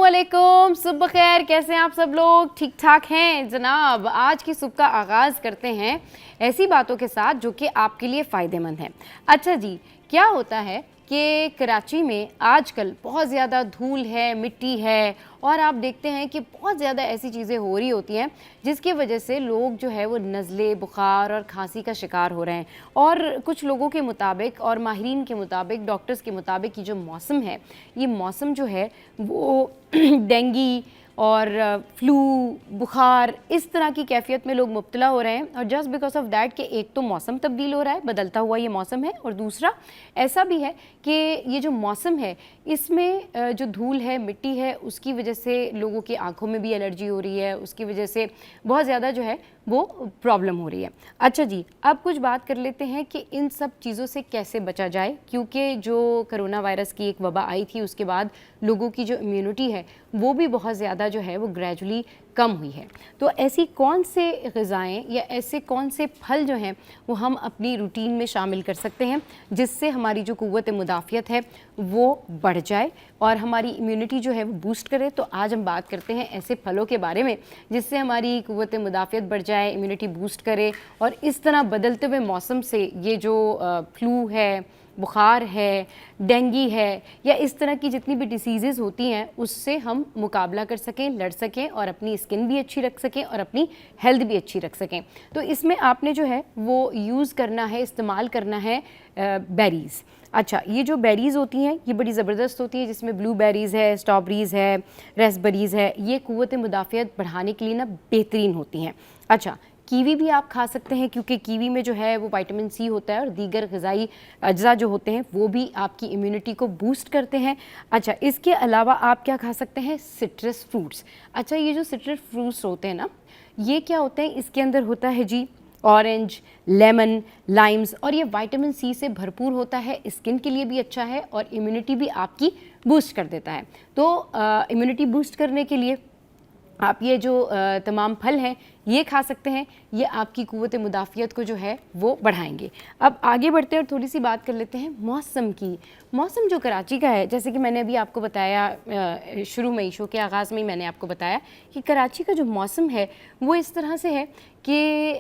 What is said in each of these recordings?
अस्सलामुअलैकुम, सुबह खैर। कैसे हैं आप सब लोग? ठीक ठाक हैं जनाब। आज की सुबह का आगाज़ करते हैं ऐसी बातों के साथ जो कि आपके लिए फ़ायदेमंद हैं। अच्छा जी, क्या होता है कि कराची में आजकल बहुत ज़्यादा धूल है, मिट्टी है, और आप देखते हैं कि बहुत ज़्यादा ऐसी चीज़ें हो रही होती हैं जिसकी वजह से लोग जो है वो नज़ले, बुखार और खांसी का शिकार हो रहे हैं। और कुछ लोगों के मुताबिक और माहिरीन के मुताबिक, डॉक्टर्स के मुताबिक, ये जो मौसम है, ये मौसम जो है वो डेंगी और फ्लू, बुखार, इस तरह की कैफियत में लोग मुब्तला हो रहे हैं। और जस्ट बिकॉज ऑफ दैट कि एक तो मौसम तब्दील हो रहा है, बदलता हुआ ये मौसम है, और दूसरा ऐसा भी है कि ये जो मौसम है इसमें जो धूल है, मिट्टी है, उसकी वजह से लोगों की आंखों में भी एलर्जी हो रही है, उसकी वजह से बहुत ज़्यादा जो है वो प्रॉब्लम हो रही है। अच्छा जी, अब कुछ बात कर लेते हैं कि इन सब चीज़ों से कैसे बचा जाए, क्योंकि जो कोरोना वायरस की एक वबा आई थी उसके बाद लोगों की जो इम्यूनिटी है वो भी बहुत ज़्यादा जो है वो ग्रेजुअली कम हुई है। तो ऐसी कौन से ग़िज़ाएँ या ऐसे कौन से फल जो हैं वो हम अपनी रूटीन में शामिल कर सकते हैं जिससे हमारी जो क़ुव्वत मुदाफ़ियत है वो बढ़ जाए और हमारी इम्यूनिटी जो है वो बूस्ट करे। तो आज हम बात करते हैं ऐसे फलों के बारे में जिससे हमारी क़ुव्वत मुदाफ़ियत बढ़ जाए, इम्यूनिटी बूस्ट करे, और इस तरह बदलते हुए मौसम से ये जो फ्लू है, बुखार है, डेंगी है, या इस तरह की जितनी भी डिसीज़ेज़ होती हैं उससे हम मुकाबला कर सकें, लड़ सकें, और अपनी स्किन भी अच्छी रख सकें और अपनी हेल्थ भी अच्छी रख सकें। तो इसमें आपने जो है वो यूज़ करना है, इस्तेमाल करना है बेरीज़। अच्छा, ये जो बेरीज़ होती हैं ये बड़ी ज़बरदस्त होती है, जिसमें ब्लूबेरीज़ है, स्ट्रॉबेरीज़ है, रेस्पबेरीज़ है। ये क़ुव्वत मुदाफ़ियत बढ़ाने के लिए ना बेहतरीन होती हैं। अच्छा, कीवी भी आप खा सकते हैं क्योंकि कीवी में जो है वो विटामिन सी होता है और दीगर ग़िज़ाई अज्जा जो होते हैं वो भी आपकी इम्यूनिटी को बूस्ट करते हैं। अच्छा, इसके अलावा आप क्या खा सकते हैं? Citrus fruits. अच्छा, ये जो सिट्रस फ्रूट्स होते हैं ना, ये क्या होते हैं? इसके अंदर होता है जी ऑरेंज, लेमन, लाइम्स, और ये विटामिन सी से भरपूर होता है, स्किन के लिए भी अच्छा है और इम्यूनिटी भी आपकी बूस्ट कर देता है। तो इम्यूनिटी बूस्ट करने के लिए आप ये जो तमाम फल हैं ये खा सकते हैं, ये आपकी क़ुव्वत मुदाफ़ियत को जो है वो बढ़ाएंगे। अब आगे बढ़ते हैं और थोड़ी सी बात कर लेते हैं मौसम की। मौसम जो कराची का है, जैसे कि मैंने अभी आपको बताया शुरू में, शो के आगाज़ में ही मैंने आपको बताया कि कराची का जो मौसम है वो इस तरह से है कि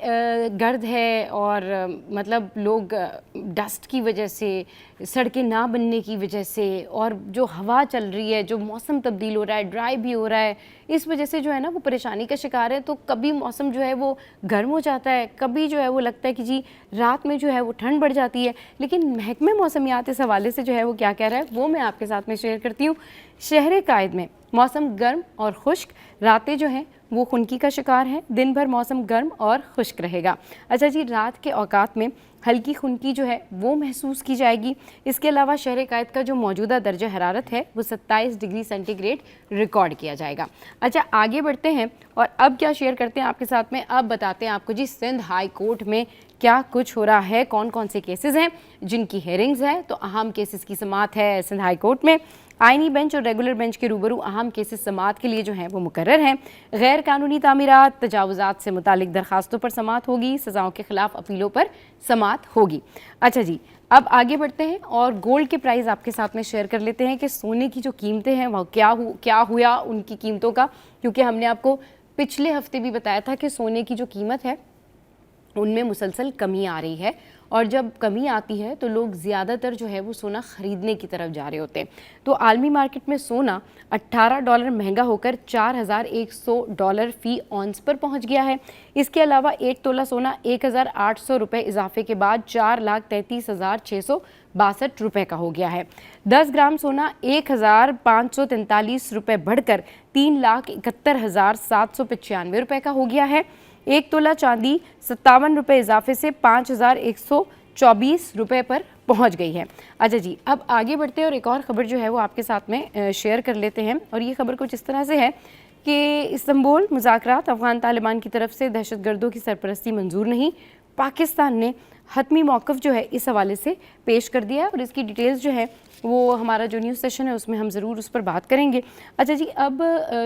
गर्द है, और मतलब लोग डस्ट की वजह से, सड़कें ना बनने की वजह से, और जो हवा चल रही है, जो मौसम तब्दील हो रहा है, ड्राई भी हो रहा है, इस वजह से जो है ना वो परेशानी का शिकार है। तो कभी मौसम जो है वो गर्म हो जाता है, कभी जो है वो लगता है कि जी रात में जो है वो ठंड बढ़ जाती है। लेकिन महकमे मौसमियात इस हवाले से जो है वो क्या कह रहा है वो मैं आपके साथ में शेयर करती हूँ। शहर कायद में मौसम गर्म और खुश्क, रातें जो हैं वो खुनकी का शिकार हैं, दिन भर मौसम गर्म और खुश्क रहेगा। अच्छा जी, रात के औकात में हल्की खुनकी जो है वो महसूस की जाएगी। इसके अलावा शहर कायद का जो मौजूदा दर्जा हरारत है वो 27 डिग्री सेंटीग्रेड रिकॉर्ड किया जाएगा। अच्छा, आगे बढ़ते हैं और अब क्या शेयर करते हैं आपके साथ में। अब बताते हैं आपको जी सिंध हाई कोर्ट में क्या कुछ हो रहा है, कौन कौन से केसेस हैं जिनकी हेयरिंग्स हैं। तो अहम केसेस की समाअत है सिंध हाई कोर्ट में। आइनी बेंच और रेगुलर बेंच के रूबरू अहम केसेस समाअत के लिए जो हैं वो मुकर्रर हैं। गैर कानूनी तामीरात, तजावुज़ात से मुतालिक दरखास्तों पर समाअत होगी, सज़ाओं के खिलाफ अपीलों पर समाअत होगी। अच्छा जी, अब आगे बढ़ते हैं और गोल्ड के प्राइस आपके साथ में शेयर कर लेते हैं कि सोने की जो कीमतें हैं वह क्या हुआ उनकी कीमतों का, क्योंकि हमने आपको पिछले हफ्ते भी बताया था कि सोने की जो कीमत है उनमें मुसलसल कमी आ रही है, और जब कमी आती है तो लोग ज़्यादातर जो है वो सोना ख़रीदने की तरफ जा रहे होते हैं। तो आलमी मार्केट में सोना $18 महंगा होकर $4100 फ़ी औंस पर पहुंच गया है। इसके अलावा 1 तोला सोना 1800 रुपये इजाफे के बाद 4,33,662 रुपये का हो गया है। 10 ग्राम सोना 1543 रुपये बढ़कर 3,71,795 रुपये का हो गया है। 1 तोला चांदी 57 रुपये इजाफे से 5,124 रुपये पर पहुंच गई है। अच्छा जी, अब आगे बढ़ते हैं और एक और ख़बर जो है वो आपके साथ में शेयर कर लेते हैं। और ये ख़बर कुछ इस तरह से है कि इस्तांबुल मुज़ाकरात, अफ़गान तालिबान की तरफ से दहशतगर्दों की सरपरस्ती मंजूर नहीं। पाकिस्तान ने हतमी मौक़िफ़ जो है इस हवाले से पेश कर दिया है, और इसकी डिटेल्स जो है वो हमारा जो न्यूज़ सेशन है उसमें हम ज़रूर उस पर बात करेंगे। अच्छा जी, अब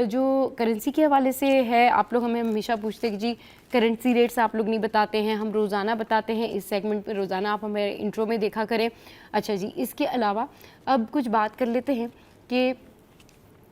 जो करेंसी के हवाले से है, आप लोग हमें हमेशा पूछते हैं कि जी करेंसी रेट्स आप लोग नहीं बताते हैं, हम रोज़ाना बताते हैं इस सेगमेंट पे, रोज़ाना आप हमें इंट्रो में देखा करें। अच्छा जी, इसके अलावा अब कुछ बात कर लेते हैं कि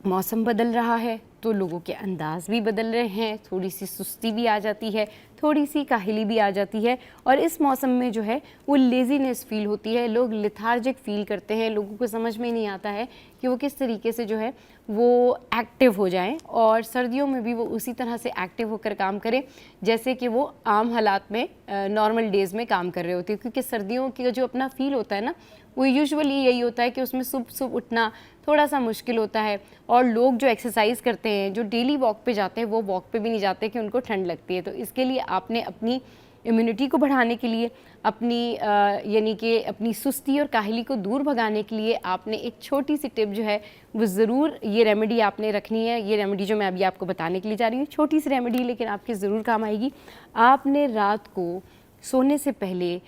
मौसम बदल रहा है तो लोगों के अंदाज भी बदल रहे हैं, थोड़ी सी सुस्ती भी आ जाती है, थोड़ी सी काहिली भी आ जाती है और इस मौसम में जो है वो लेज़ीनेस फील होती है, लोग लेथार्जिक फील करते हैं, लोगों को समझ में नहीं आता है कि वो किस तरीके से जो है वो एक्टिव हो जाएं और सर्दियों में भी वो उसी तरह से एक्टिव होकर काम करें जैसे कि वो आम हालात में नॉर्मल डेज़ में काम कर रहे होते हैं, क्योंकि सर्दियों की जो अपना फील होता है ना वो यूजुअली यही होता है कि उसमें सुबह सुबह उठना थोड़ा सा मुश्किल होता है और लोग जो एक्सरसाइज करते हैं, जो डेली वॉक पे जाते हैं, वो वॉक पे भी नहीं जाते कि उनको ठंड लगती है। तो इसके लिए आपने अपनी इम्यूनिटी को बढ़ाने के लिए, अपनी यानी कि अपनी सुस्ती और काहली को दूर भगाने के लिए आपने एक छोटी सी टिप जो है वो ज़रूर, ये रेमेडी आपने रखनी है। ये रेमेडी जो मैं अभी आपको बताने के लिए जा रही हूँ, छोटी सी रेमेडी लेकिन आपके ज़रूर काम आएगी। आपने रात को सोने से पहले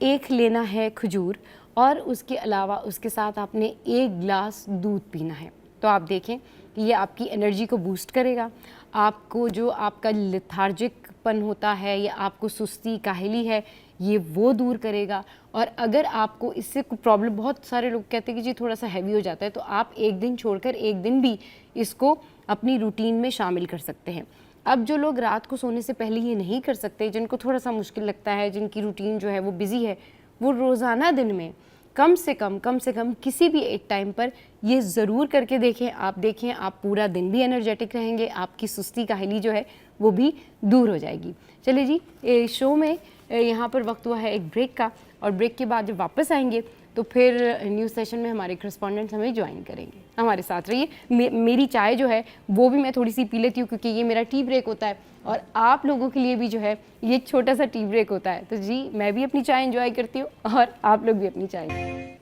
एक लेना है खजूर और उसके अलावा उसके साथ आपने 1 गिलास दूध पीना है। तो आप देखें कि ये आपकी एनर्जी को बूस्ट करेगा, आपको जो आपका लेथार्जिकपन होता है या आपको सुस्ती काहली है ये वो दूर करेगा। और अगर आपको इससे कोई प्रॉब्लम, बहुत सारे लोग कहते हैं कि जी थोड़ा सा हैवी हो जाता है, तो आप एक दिन छोड़कर एक दिन भी इसको अपनी रूटीन में शामिल कर सकते हैं। अब जो लोग रात को सोने से पहले ये नहीं कर सकते, जिनको थोड़ा सा मुश्किल लगता है, जिनकी रूटीन जो है वो बिज़ी है, वो रोज़ाना दिन में कम से कम किसी भी एक टाइम पर ये ज़रूर करके देखें। आप देखें, आप पूरा दिन भी एनर्जेटिक रहेंगे, आपकी सुस्ती काहली जो है वो भी दूर हो जाएगी। चलिए जी, शो में यहाँ पर वक्त हुआ है एक ब्रेक का और ब्रेक के बाद जब वापस आएंगे तो फिर न्यूज़ सेशन में हमारे करस्पॉन्डेंट्स हमें ज्वाइन करेंगे। हमारे साथ रहिए। मेरी चाय जो है वो भी मैं थोड़ी सी पी लेती हूँ क्योंकि ये मेरा टी ब्रेक होता है और आप लोगों के लिए भी जो है ये एक छोटा सा टी ब्रेक होता है। तो जी, मैं भी अपनी चाय एंजॉय करती हूँ और आप लोग भी अपनी चाय।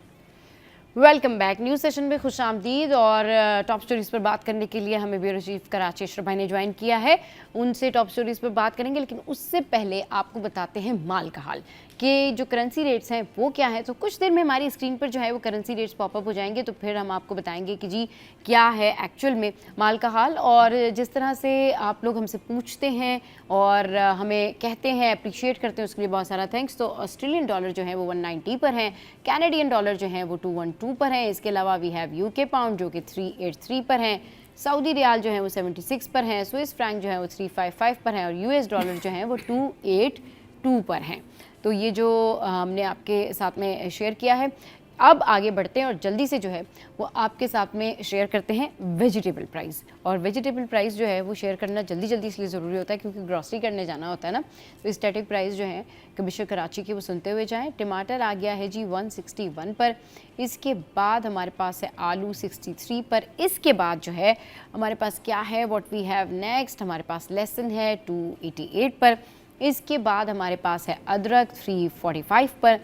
Welcome back. न्यूज़ सेशन में खुश आमदीद। और टॉप स्टोरीज़ पर बात करने के लिए हमें ब्यूरो चीफ कराची अशरफ भाई ने ज्वाइन किया है। उनसे टॉप स्टोरीज़ पर बात करेंगे, लेकिन उससे पहले आपको बताते हैं माल का हाल कि जो करेंसी रेट्स हैं वो क्या है। तो कुछ देर में हमारी स्क्रीन पर जो है वो करेंसी रेट्स पॉपअप हो जाएंगे, तो फिर हम आपको बताएंगे कि जी क्या है एक्चुअल में माल का हाल। और जिस तरह से आप लोग हमसे पूछते हैं और हमें कहते हैं, अप्रिशिएट करते हैं, उसके लिए बहुत सारा थैंक्स। तो ऑस्ट्रेलियन डॉलर जो है वो 190 पर है, कैनेडियन डॉलर जो है वो 212 पर है। इसके अलावा वी हैव यूके पाउंड जो कि 383 पर हैं, सऊदी रियाल जो है वो 76 पर हैं, स्विस फ्रैंक जो है वो 355 पर हैं और यूएस डॉलर जो है वो 282 पर हैं। तो ये जो हमने आपके साथ में शेयर किया है। अब आगे बढ़ते हैं और जल्दी से जो है वो आपके साथ में शेयर करते हैं वेजिटेबल प्राइस। और वेजिटेबल प्राइस जो है वो शेयर करना जल्दी इसलिए ज़रूरी होता है क्योंकि ग्रॉसरी करने जाना होता है ना। तो स्टैटिक प्राइस जो है कमिश्नर कराची के वो सुनते हुए जाएं। टमाटर आ गया है जी 161 पर। इसके बाद हमारे पास है आलू 63 पर। इसके बाद जो है हमारे पास क्या है, व्हाट वी हैव नेक्स्ट, हमारे पास लहसुन है 288 पर। इसके बाद हमारे पास है अदरक 345 पर।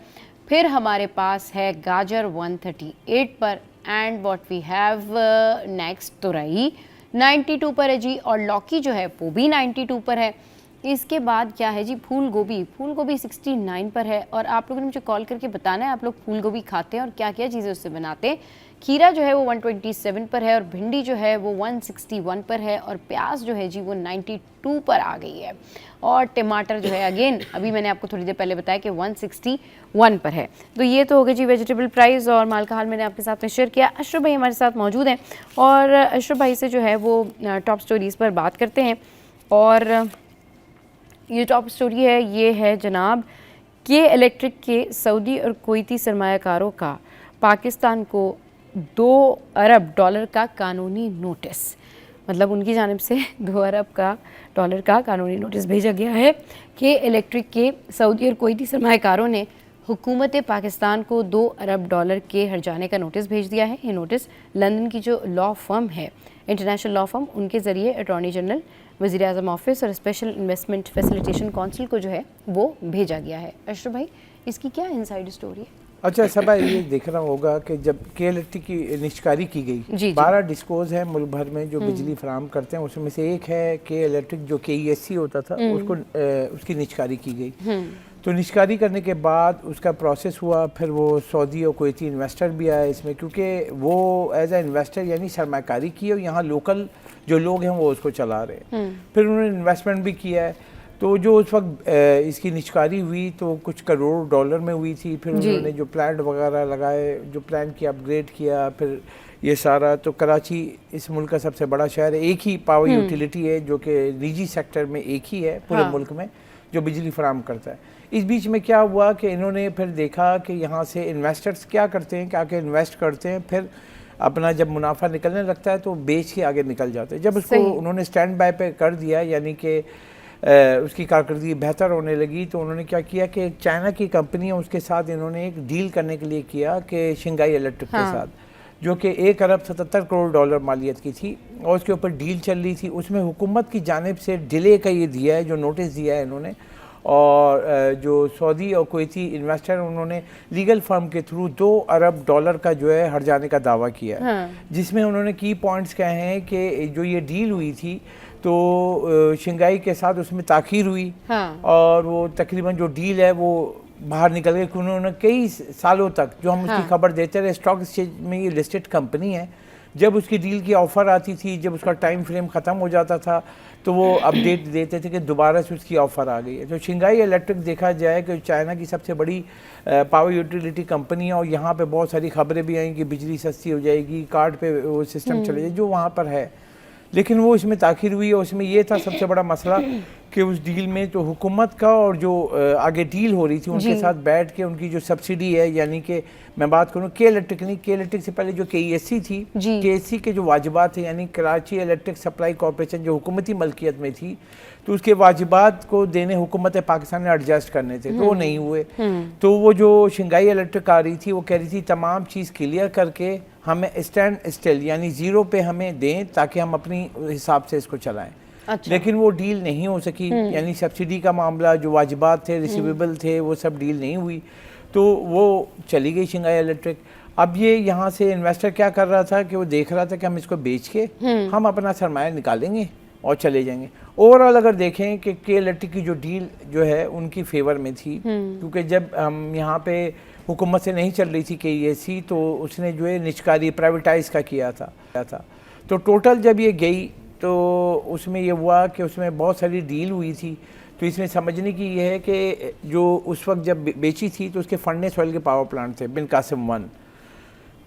फिर हमारे पास है गाजर 138 पर। And what we have next तुरई 92 पर है जी। और लौकी जो है वो भी 92 पर है। इसके बाद क्या है जी, फूल गोभी 69 पर है। और आप लोगों ने मुझे कॉल करके बताना है आप लोग फूल गोभी खाते हैं और क्या क्या चीज़ें उससे बनाते हैं। खीरा जो है वो 127 पर है और भिंडी जो है वो 161 पर है और प्याज जो है जी वो 92 पर आ गई है। और टमाटर जो है अगेन अभी मैंने आपको थोड़ी देर पहले बताया कि 161 पर है। तो ये तो हो गई जी वेजिटेबल प्राइस और माल का हाल मैंने आपके साथ में शेयर किया। अशरफ भाई हमारे साथ मौजूद हैं और अशरफ भाई से जो है वो टॉप स्टोरीज़ पर बात करते हैं। और ये टॉप स्टोरी है, ये है जनाब के इलेक्ट्रिक के सऊदी और कुवैती सरमायाकारों का पाकिस्तान को $2 अरब का कानूनी नोटिस, मतलब उनकी जानिब से $2 अरब का कानूनी नोटिस भेजा गया है कि इलेक्ट्रिक के सऊदी और कुवैती सरमायाकारों ने हुकूमत पाकिस्तान को $2 अरब के हर्जाने का नोटिस भेज दिया है। ये नोटिस लंदन की जो लॉ फर्म है, इंटरनेशनल लॉ फर्म, उनके ज़रिए अटॉर्नी जनरल, वज़ीर आज़म ऑफिस और स्पेशल इन्वेस्टमेंट फैसिलिटेशन काउंसिल को जो है वो भेजा गया है। अशरफ भाई इसकी क्या इनसाइड स्टोरी है? अच्छा सब ये देखना होगा कि जब के इलेक्ट्रिक की निष्कारी की गई, 12 डिस्कोज है मुल्क भर में जो बिजली फराम करते हैं, उसमें से एक है के इलेक्ट्रिक जो KESC होता था, उसको उसकी निष्कारी की गई। तो निष्कारी करने के बाद उसका प्रोसेस हुआ, फिर वो सऊदी और कुवैती इन्वेस्टर भी आए इसमें, क्योंकि वो एज ए इन्वेस्टर यानी सरमाकारी की और यहाँ लोकल जो लोग हैं वो उसको चला रहे हैं। फिर उन्होंने इन्वेस्टमेंट भी किया है। तो जो उस वक्त इसकी निष्कारी हुई तो कुछ $करोड़ में हुई थी। फिर उन्होंने जो प्लांट वगैरह लगाए, जो प्लान की अपग्रेड किया, फिर ये सारा। तो कराची इस मुल्क का सबसे बड़ा शहर है, एक ही पावर यूटिलिटी है जो कि निजी सेक्टर में एक ही है पूरे मुल्क में जो बिजली फराहम करता है। इस बीच में क्या हुआ कि इन्होंने फिर देखा कि यहाँ से इन्वेस्टर्स क्या करते हैं, क्या इन्वेस्ट करते हैं, फिर अपना जब मुनाफा निकलने लगता है तो बेच के आगे निकल जाते हैं। जब उसको उन्होंने स्टैंड बाय पे कर दिया, यानी कि उसकी कारकर्दगी बेहतर होने लगी, तो उन्होंने क्या किया कि चाइना की कंपनी है उसके साथ इन्होंने एक डील करने के लिए किया कि शिंगाई इलेक्ट्रिक के साथ, जो कि 1 अरब 77 करोड़ डॉलर मालियत की थी और उसके ऊपर डील चल रही थी। उसमें हुकूमत की जानिब से डिले का ये दिया है, जो नोटिस दिया है इन्होंने, और जो सऊदी और कुवैती इन्वेस्टर उन्होंने लीगल फर्म के थ्रू 2 अरब डॉलर का जो है हट जाने का दावा किया है, जिसमें उन्होंने की पॉइंट्स कहे हैं कि जो ये डील हुई थी तो शिंगाई के साथ उसमें ताख़ीर हुई और वो तकरीबन जो डील है वो बाहर निकल गए। उन्होंने कई सालों तक, जो हम उसकी खबर देते रहे, स्टॉक एक्सचेंज में ये लिस्टेड कंपनी है, जब उसकी डील की ऑफ़र आती थी, जब उसका टाइम फ्रेम ख़त्म हो जाता था तो वो अपडेट देते थे कि दोबारा से उसकी ऑफ़र आ गई है। तो शिंगाई इलेक्ट्रिक देखा जाए कि चाइना की सबसे बड़ी पावर यूटिलिटी कंपनी है और यहाँ पे बहुत सारी खबरें भी आई कि बिजली सस्ती हो जाएगी, कार्ड पे वो सिस्टम चले जाए, जो वहाँ पर है, लेकिन वो इसमें ताख़ीर हुई। और उसमें ये था सबसे बड़ा मसला कि उस डील में तो हुकूमत का और जो आगे डील हो रही थी उनके साथ बैठ के उनकी जो सब्सिडी है, यानी कि मैं बात करूँ के इलेक्ट्रिक नहीं, के इलेक्ट्रिक से पहले जो KESC थी, KESC के जो वाजिबात थे, यानी कराची इलेक्ट्रिक सप्लाई कॉर्पोरेशन जो हुकूमती मलकियत में थी, तो उसके वाजिबात को देने हुकूमत पाकिस्तान ने एडजस्ट करने थे, तो वो नहीं हुए। तो वो जो शिंगाई इलेक्ट्रिक आ रही थी वो कह रही थी तमाम चीज़ क्लियर करके हमें स्टैंड स्टिल यानी ज़ीरो पे हमें दें ताकि हम अपनी हिसाब से इसको चलाएं। अच्छा। लेकिन वो डील नहीं हो सकी, यानी सब्सिडी का मामला, जो वाजिबात थे, रिसीवेबल थे, वो सब डील नहीं हुई, तो वो चली गई शिंगाई इलेक्ट्रिक। अब ये यहाँ से इन्वेस्टर क्या कर रहा था कि वो देख रहा था कि हम इसको बेच के हम अपना सरमाया निकालेंगे और चले जाएंगे। ओवरऑल अगर देखें कि के इलेक्ट्रिक की जो डील जो है उनकी फेवर में थी, क्योंकि जब हम यहाँ पे हुकूमत से नहीं चल रही थी KESC, तो उसने जो है निजकारी प्राइवेटाइज का किया था। तो टोटल जब ये गई तो उसमें ये हुआ कि उसमें बहुत सारी डील हुई थी। तो इसमें समझने की ये है कि जो उस वक्त जब बेची थी तो उसके फर्नेस ऑयल के पावर प्लांट थे, बिन कासिम 1,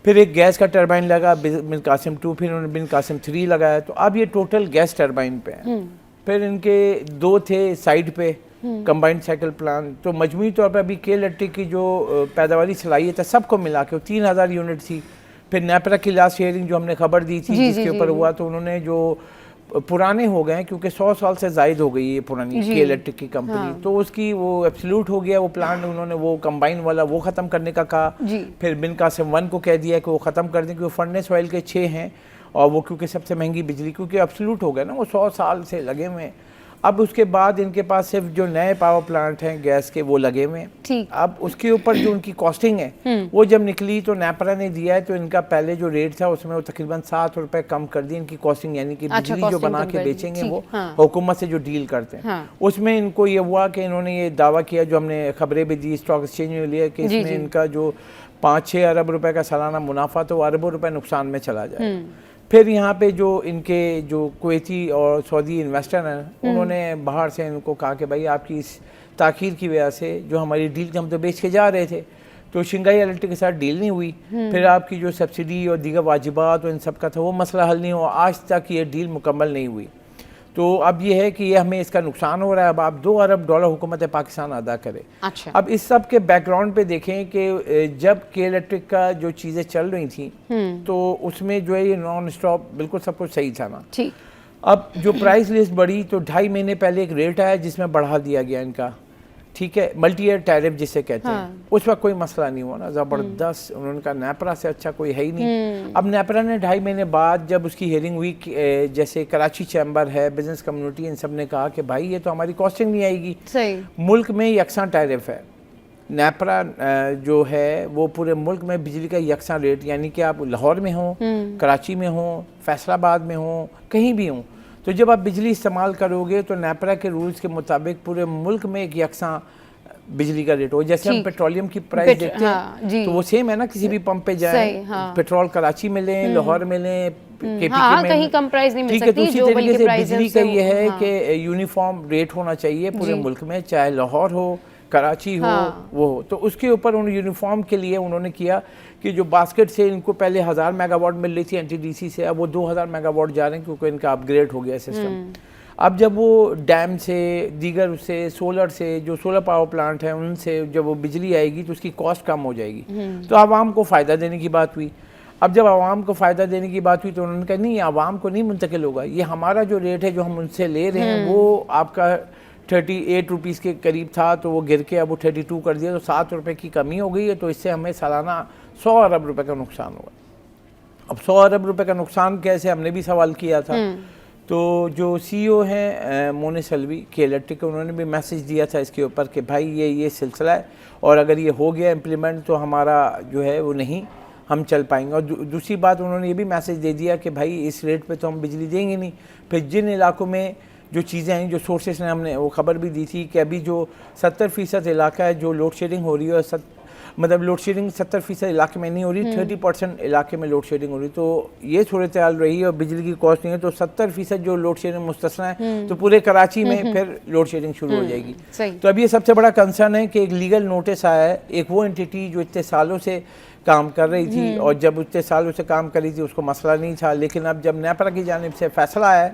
फिर एक गैस का टरबाइन लगा बिन कासिम 2, फिर उन्होंने बिन कासिम 3 लगाया, तो अब ये टोटल गैस टरबाइन पे है। फिर इनके 2 थे साइड पे कंबाइंड साइकिल प्लांट। तो मजमूई तौर पर अभी के इलेक्ट्रिक की जो पैदावारी सलाहियत है सबको मिला के 3000 यूनिट थी। फिर नेपरा की लास्ट शेयरिंग जो हमने खबर दी थी जिसके ऊपर हुआ, तो उन्होंने जो पुराने हो गए क्योंकि 100 साल से जायद हो गई है पुरानी के इलेक्ट्रिक की कंपनी, तो उसकी वो एब्सोल्यूट हो गया वो प्लांट, उन्होंने वो कंबाइन वाला वो ख़त्म करने का कहा। फिर बिन कासिम 1 को कह दिया कि वो ख़त्म कर दें, क्योंकि फर्नेस ऑयल के 6 हैं और वो क्योंकि सबसे महंगी बिजली, क्योंकि एब्सोल्यूट हो गया ना, वो 100 साल से लगे हुए हैं। अब उसके बाद इनके पास सिर्फ जो नए पावर प्लांट हैं गैस के वो लगे हुए हैं। अब उसके ऊपर जो उनकी कॉस्टिंग है वो जब निकली तो नेपरा ने दिया है, तो इनका पहले जो रेट था उसमें वो तकरीबन 7 रुपए कम कर दी इनकी कॉस्टिंग, यानी कि बिजली जो बना के बेचेंगे वो हुकूमत से जो डील करते हैं। उसमें इनको ये हुआ कि इन्होंने ये दावा किया, जो हमने खबरें भी दी स्टॉक एक्सचेंज में लिया, कि इसमें इनका जो 5-6 अरब रुपए का सालाना मुनाफा तो अरबों रुपए नुकसान में चला जाए। फिर यहाँ पे जो इनके जो कुवैती और सऊदी इन्वेस्टर हैं उन्होंने बाहर से इनको कहा कि भाई आपकी इस ताख़ीर की वजह से जो हमारी डील हम तो बेच के जा रहे थे, तो शिंगाई इलेक्ट्रिक के साथ डील नहीं हुई। फिर आपकी जो सब्सिडी और दीगर वाजिबात और इन सब का था वो मसला हल नहीं हुआ, आज तक ये डील मुकम्मल नहीं हुई। तो अब ये है कि ये हमें इसका नुकसान हो रहा है, अब आप 2 अरब डॉलर हुकूमत पाकिस्तान अदा करे। अच्छा। अब इस सब के बैकग्राउंड पे देखें कि जब के इलेक्ट्रिक का जो चीज़ें चल रही थी तो उसमें जो है ये नॉन स्टॉप बिल्कुल सब कुछ सही था ना। ठीक। अब जो प्राइस लिस्ट बढ़ी तो 2.5 महीने पहले एक रेट आया जिसमें बढ़ा दिया गया इनका, ठीक है, मल्टी ईयर टैरिफ जिसे कहते हैं। उस वक्त कोई मसला नहीं हुआ ना, ज़बरदस्त, उन्होंने कहा नेपरा से अच्छा कोई है ही नहीं। अब नेपरा ने 2.5 महीने बाद जब उसकी हेयरिंग हुई, जैसे कराची चैम्बर है, बिजनेस कम्युनिटी, इन सब ने कहा कि भाई ये तो हमारी कॉस्टिंग नहीं आएगी, सही मुल्क में यकसा टैरिफ है। नेपरा जो है वो पूरे मुल्क में बिजली का यकसा रेट, यानी कि आप लाहौर में हो, कराची में हो, फैसलाबाद में हो, कहीं भी हो, तो जब आप बिजली इस्तेमाल करोगे तो नेपरा के रूल्स के मुताबिक पूरे मुल्क में एक यकसा बिजली का रेट हो। जैसे हम पेट्रोलियम की प्राइस देखते हैं तो वो सेम है ना, किसी भी पंप पे जाएं, पेट्रोल कराची में लें, लाहौर में लें, KPK में, कहीं कम प्राइस नहीं मिल सकती। उसी तरीके से बिजली का ये है कि यूनिफॉर्म रेट होना चाहिए पूरे मुल्क में, चाहे लाहौर हो, कराची हो, वो हो, तो उसके ऊपर उन यूनिफॉर्म के लिए उन्होंने किया कि जो बास्केट से इनको पहले 1000 मेगावाट मिल रही थी एनटीडीसी से, अब वो 2000 मेगावाट जा रहे हैं क्योंकि इनका अपग्रेड हो गया सिस्टम। अब जब वो डैम से, दीगर उससे, सोलर से, जो सोलर पावर प्लांट है उनसे जब वो बिजली आएगी तो उसकी कॉस्ट कम हो जाएगी, तो आवाम को फ़ायदा देने की बात हुई। अब जब आवाम को फ़ायदा देने की बात हुई तो उन्होंने कहा नहीं, आवाम को नहीं मुंतकिल होगा, ये हमारा जो रेट है जो हम उनसे ले रहे हैं वो आपका 38 रुपीज़ के करीब था, तो वो गिर के अब वो 32 कर दिया, तो 7 रुपये की कमी हो गई है, तो इससे हमें सालाना 100 अरब रुपए का नुकसान होगा। अब 100 अरब रुपए का नुकसान कैसे, हमने भी सवाल किया था। तो जो CEO हैं मोनिस अलवी के इलेक्ट्रिक, उन्होंने भी मैसेज दिया था इसके ऊपर कि भाई ये सिलसिला है और अगर ये हो गया इम्प्लीमेंट तो हमारा जो है वो नहीं हम चल पाएंगे। और दूसरी बात उन्होंने ये भी मैसेज दे दिया कि भाई इस रेट पे तो हम बिजली देंगे नहीं। फिर जिन इलाकों में जो चीज़ें हैं, जो सोर्सेस ने, हमने वो खबर भी दी थी कि अभी जो 70% इलाका है जो लोड शेडिंग हो रही है, मतलब लोड शेडिंग 70% इलाके में नहीं हो रही, 30% इलाके में लोड शेडिंग हो रही, तो ये सूरत हाल रही है और बिजली की कॉस्ट नहीं है, तो 70% जो लोड शेडिंग मुस्तस्ना है, तो पूरे कराची में फिर लोड शेडिंग शुरू हो जाएगी। तो अब ये सबसे बड़ा कंसर्न है कि एक लीगल नोटिस आया है, एक वो एंटिटी जो इतने सालों से काम कर रही थी और जब इतने सालों से काम कर रही थी उसको मसला नहीं था, लेकिन अब जब नेपरा की जानिब से फैसला आया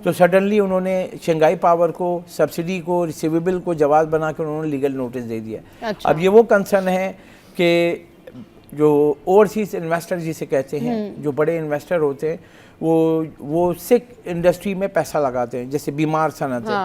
तो सडनली उन्होंने शंघाई पावर को, सब्सिडी को, रिसीवेबल को जवाब बना के उन्होंने लीगल नोटिस दे दिया। अच्छा। अब ये वो कंसर्न है कि जो ओवरसीज इन्वेस्टर जिसे कहते हैं, जो बड़े इन्वेस्टर होते हैं, वो सिक इंडस्ट्री में पैसा लगाते हैं, जैसे बीमार सनत है,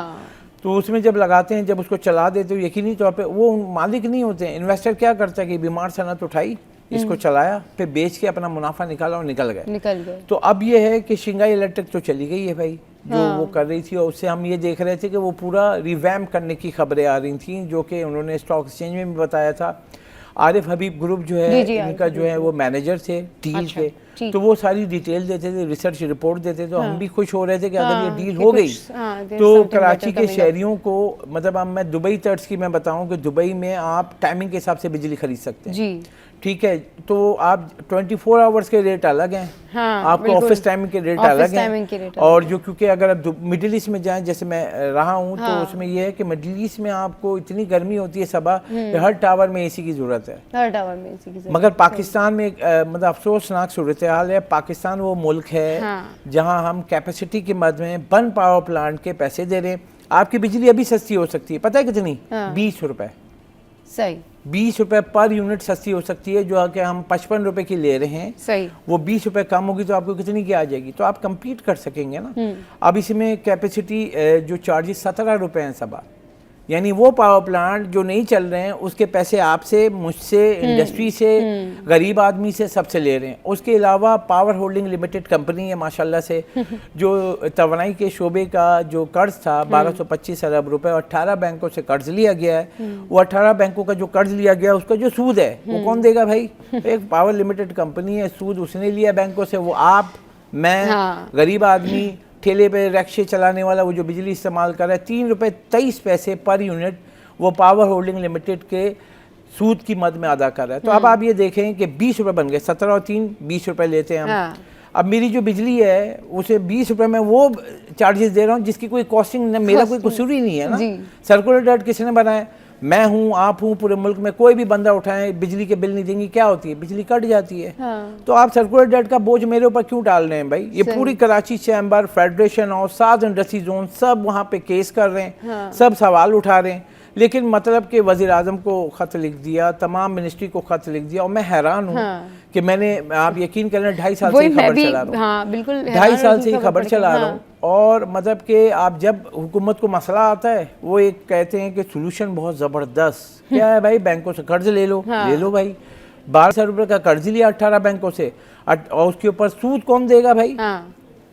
तो उसमें जब लगाते हैं, जब उसको चला देते हो, यकीनी तौर पे वो मालिक नहीं होते हैं। इन्वेस्टर क्या करता है कि बीमार सनत उठाई, इसको चलाया, फिर बेच के अपना मुनाफा निकाला और निकल गए। तो अब ये है कि शंघाई इलेक्ट्रिक तो चली गई है भाई, जो वो कर रही थी, और उससे हम ये देख रहे थे कि वो पूरा रिवैम्प करने की खबरें आ रही थी, जो कि उन्होंने स्टॉक एक्सचेंज में भी बताया था। आरिफ हबीब ग्रुप जो है, इनका जो है वो मैनेजर थे, डील थे, तो वो सारी डिटेल देते थे, रिसर्च रिपोर्ट देते थे, तो हम भी खुश हो रहे थे कि अगर ये डील हो गई तो कराची के शहरियों को, मतलब अब मैं दुबई तर्ज की मैं बताऊं कि दुबई में आप टाइमिंग के हिसाब से बिजली खरीद सकते हैं, ठीक है, तो आप 24 आवर्स के रेट अलग हैं, आपको ऑफिस टाइमिंग के रेट अलग हैं, और जो क्योंकि अगर आप मिडिल ईस्ट में जाएं, जैसे मैं रहा हूं, तो उसमें यह है कि मिडिल ईस्ट में आपको इतनी गर्मी होती है सुबह कि हर टावर में एसी की जरूरत है, हर टावर में एसी की जरूरत। मगर पाकिस्तान में मतलब अफसोसनाक सूरत हाल है, पाकिस्तान वो मुल्क है जहाँ हम कैपेसिटी के मद में बन पावर प्लांट के पैसे दे रहे हैं। आपकी बिजली अभी सस्ती हो सकती है, पता है कितनी? 20 रुपए। सही, 20 रुपए पर यूनिट सस्ती हो सकती है, जो कि हम 55 रुपए की ले रहे हैं। सही, वो 20 रुपए कम होगी तो आपको कितनी की आ जाएगी, तो आप compete कर सकेंगे ना। अब इसमें कैपेसिटी जो चार्जेस 17 रुपए हैं सब, यानी वो पावर प्लांट जो नहीं चल रहे हैं उसके पैसे आपसे, मुझसे, इंडस्ट्री से, गरीब आदमी से, सबसे ले रहे हैं। उसके अलावा पावर होल्डिंग लिमिटेड कंपनी है माशाल्लाह से, जो तवानाई के शोबे का जो कर्ज था 1225 अरब रुपए, 18 बैंकों से कर्ज लिया गया है। वो 18 बैंकों का जो कर्ज लिया गया उसका जो सूद है वो कौन देगा भाई? एक पावर लिमिटेड कंपनी है, सूद उसने लिया बैंकों से, वो आप, मैं, गरीब आदमी, ठेले पे रिक्शे चलाने वाला, वो जो बिजली इस्तेमाल कर रहा है, 3 रुपये 23 पैसे पर यूनिट वो पावर होल्डिंग लिमिटेड के सूद की मद में अदा कर रहा है। तो अब आप ये देखें कि 20 रुपये बन गए, 17 और 3 20 रुपये लेते हैं हम। अब मेरी जो बिजली है उसे 20 रुपये में वो चार्जेस दे रहा हूँ जिसकी कोई कॉस्टिंग, मेरा कोई कसूर ही नहीं है ना। सर्कुलर डेट किसने बनाया? मैं हूँ, आप हूँ, पूरे मुल्क में कोई भी बंदा उठाए, बिजली के बिल नहीं देंगी, क्या होती है? बिजली कट जाती है। तो आप सर्कुलर डेट का बोझ मेरे ऊपर क्यों डाल रहे हैं भाई? ये पूरी कराची चैम्बर, फेडरेशन और 7 इंडस्ट्री जोन सब वहाँ पे केस कर रहे हैं, सब सवाल उठा रहे हैं, लेकिन मतलब कि वज़ीर आज़म को ख़त लिख दिया, तमाम मिनिस्ट्री को ख़त लिख दिया, और मैं हैरान हूँ कि मैंने, आप यकीन करें, 2.5 साल से खबर चला रहा हूँ, बिल्कुल 2.5 साल से ही खबर चला रहा हूँ, और मतलब कि आप जब हुकूमत को मसला आता है वो एक कहते हैं कि सोल्यूशन बहुत ज़बरदस्त क्या है भाई, बैंकों से कर्ज ले लो, ले लो भाई, 1200 रुपये का कर्ज लिया 18 बैंकों से, और उसके ऊपर सूद कौन देगा भाई?